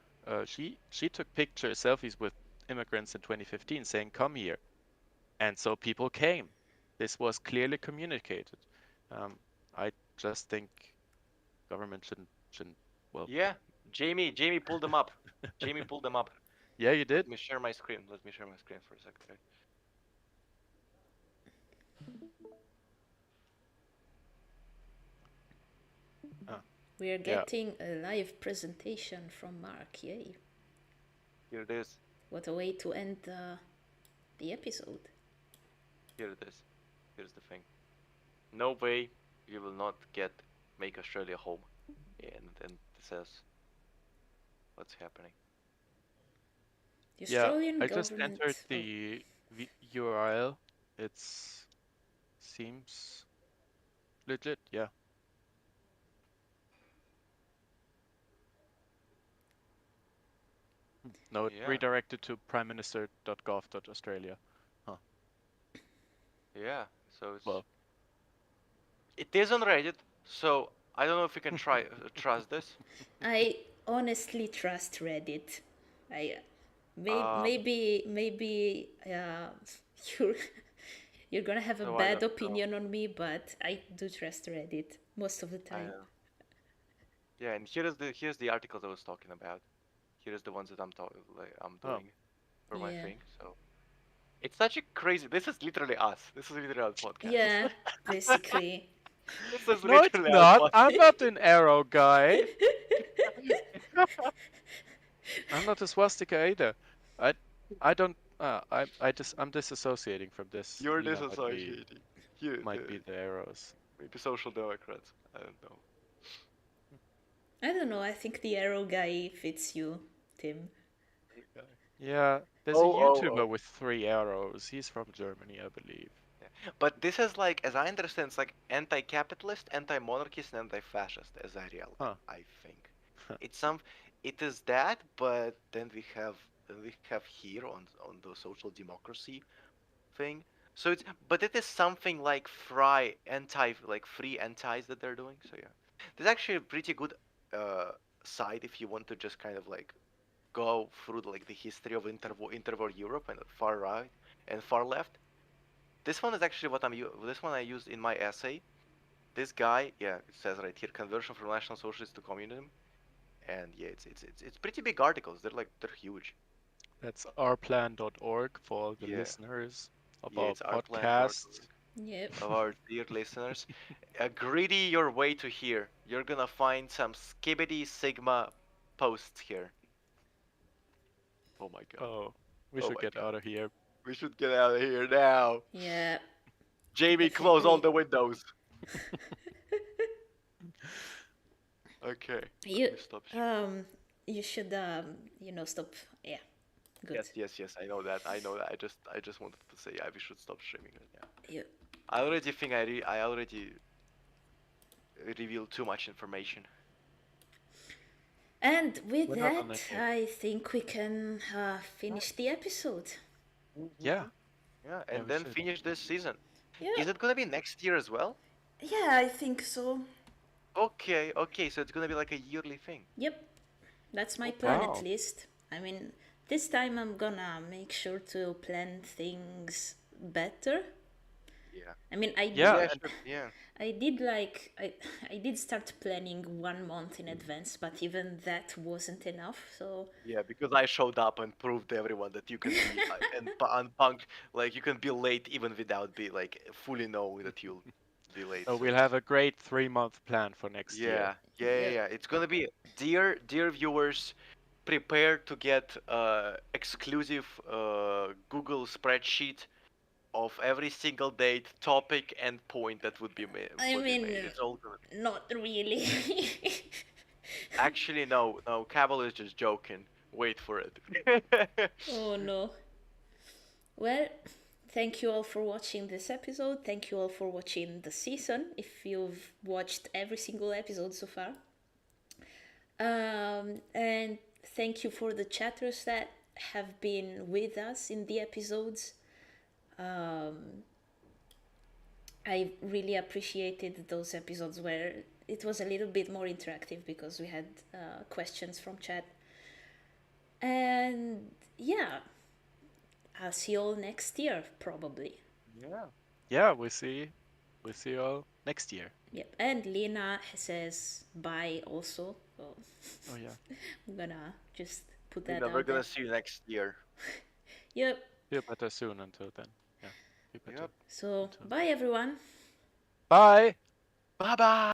she took pictures, selfies with immigrants in 2015, saying, "Come here," and so people came. This was clearly communicated. Um, I just think government shouldn't well Yeah, Jamie, pull them up. Jamie, pull them up. yeah, you did. Let me share my screen. Let me share my screen for a second. Right? Oh, We are yeah. getting a live presentation from Mark. Yay. Here it is. What a way to end the episode. Here it is. Here's the thing. No way you will not make Australia home. And it says what's happening. The Yeah, Australian I just entered government. Oh, the URL. It's seems legit. Yeah. No, it Yeah, redirected to primeminister.gov.australia. Huh. yeah. So Well, it is on Reddit. So I don't know if you can try trust this. I honestly trust Reddit. I Um, maybe you're you're gonna have a so I bad don't know. opinion on me, but I do trust Reddit most of the I time. Yeah, and here's the articles I was talking about. Here's the ones that I'm oh, doing for my Yeah, thing. So it's such a crazy. This is literally us. This is literally our podcast. yeah, basically. This is no, it's literally our not. I'm podcast. not an arrow guy. I'm not a swastika either. I I don't. I'm disassociating from this. You're Lina might be disassociating. You, might be the arrows. maybe social democrats. I don't know. I don't know. I think the arrow guy fits you. Tim. Yeah, there's a Oh, oh, YouTuber oh. with 3 arrows. He's from Germany, I believe. But this is like, as I understand, it's like anti-capitalist, anti-monarchist, and anti-fascist, as Huh. I think. It's some, it is that, but then we have here on the social democracy thing. So it's, but it is something like like free antis that they're doing. So yeah, there's actually a pretty good uh site if you want to just kind of like go through like the history of interwar Europe and far right and far left. This one is actually this one I used in my essay. This guy, yeah, it says right here, conversion from National Socialist to communism, and yeah, it's pretty big articles. They're huge. That's ourplan.org for the Yeah, listeners of yeah, our it's podcast. artplan.org. Yep. Of our dear listeners, greedy your way to here. You're gonna find some skibbity sigma posts here. Oh my god. Oh, we Oh should my get god. out of here. We should get out of here now. Yeah, Jamie, close all definitely. the windows. Okay. You Let me stop. you should stop. Yeah, good. Yes. I know that. I know that. I just wanted to say, yeah, we should stop streaming right now. You I already think I already revealed too much information. And with We're not on that, it yet. I think we can finish the episode. Yeah. Yeah, Yeah, and we then should. finish this season. Yeah, Is it gonna be next year as well? yeah, I think so. Okay, so it's gonna be like a yearly thing. Yep, that's my Okay. plan at Wow. least. I mean, this time I'm gonna make sure to plan things better. Yeah. I mean, I Yeah, Yeah, did, and sure. Yeah. I did like I did start planning 1 month in advance, but even that wasn't enough. So Yeah, because I showed up and proved to everyone that you can be on punk, like you can be late even without be like fully knowing that you'll be late. so So we'll have a great 3-month plan for next year. yep. yeah. It's gonna be dear viewers, prepare to get exclusive Google spreadsheet of every single date, topic, and point that would be made. I Would be mean, made. It's all gonna. not really. Actually, no. Cavolo is just joking. Wait for it. Oh no. Well, thank you all for watching this episode. Thank you all for watching the season, if you've watched every single episode so far. And thank you for the chatters that have been with us in the episodes. I really appreciated those episodes where it was a little bit more interactive because we had questions from chat. And yeah, I'll see you all next year, probably. Yeah. Yeah, we'll see you all next year. Yep. And Lina says bye also. So Oh yeah. I'm gonna just put that Lina, out we're there. gonna see you next year. Yep. Feel better soon until then. Yeah. Feel better. So Until- bye everyone. Bye. Bye bye.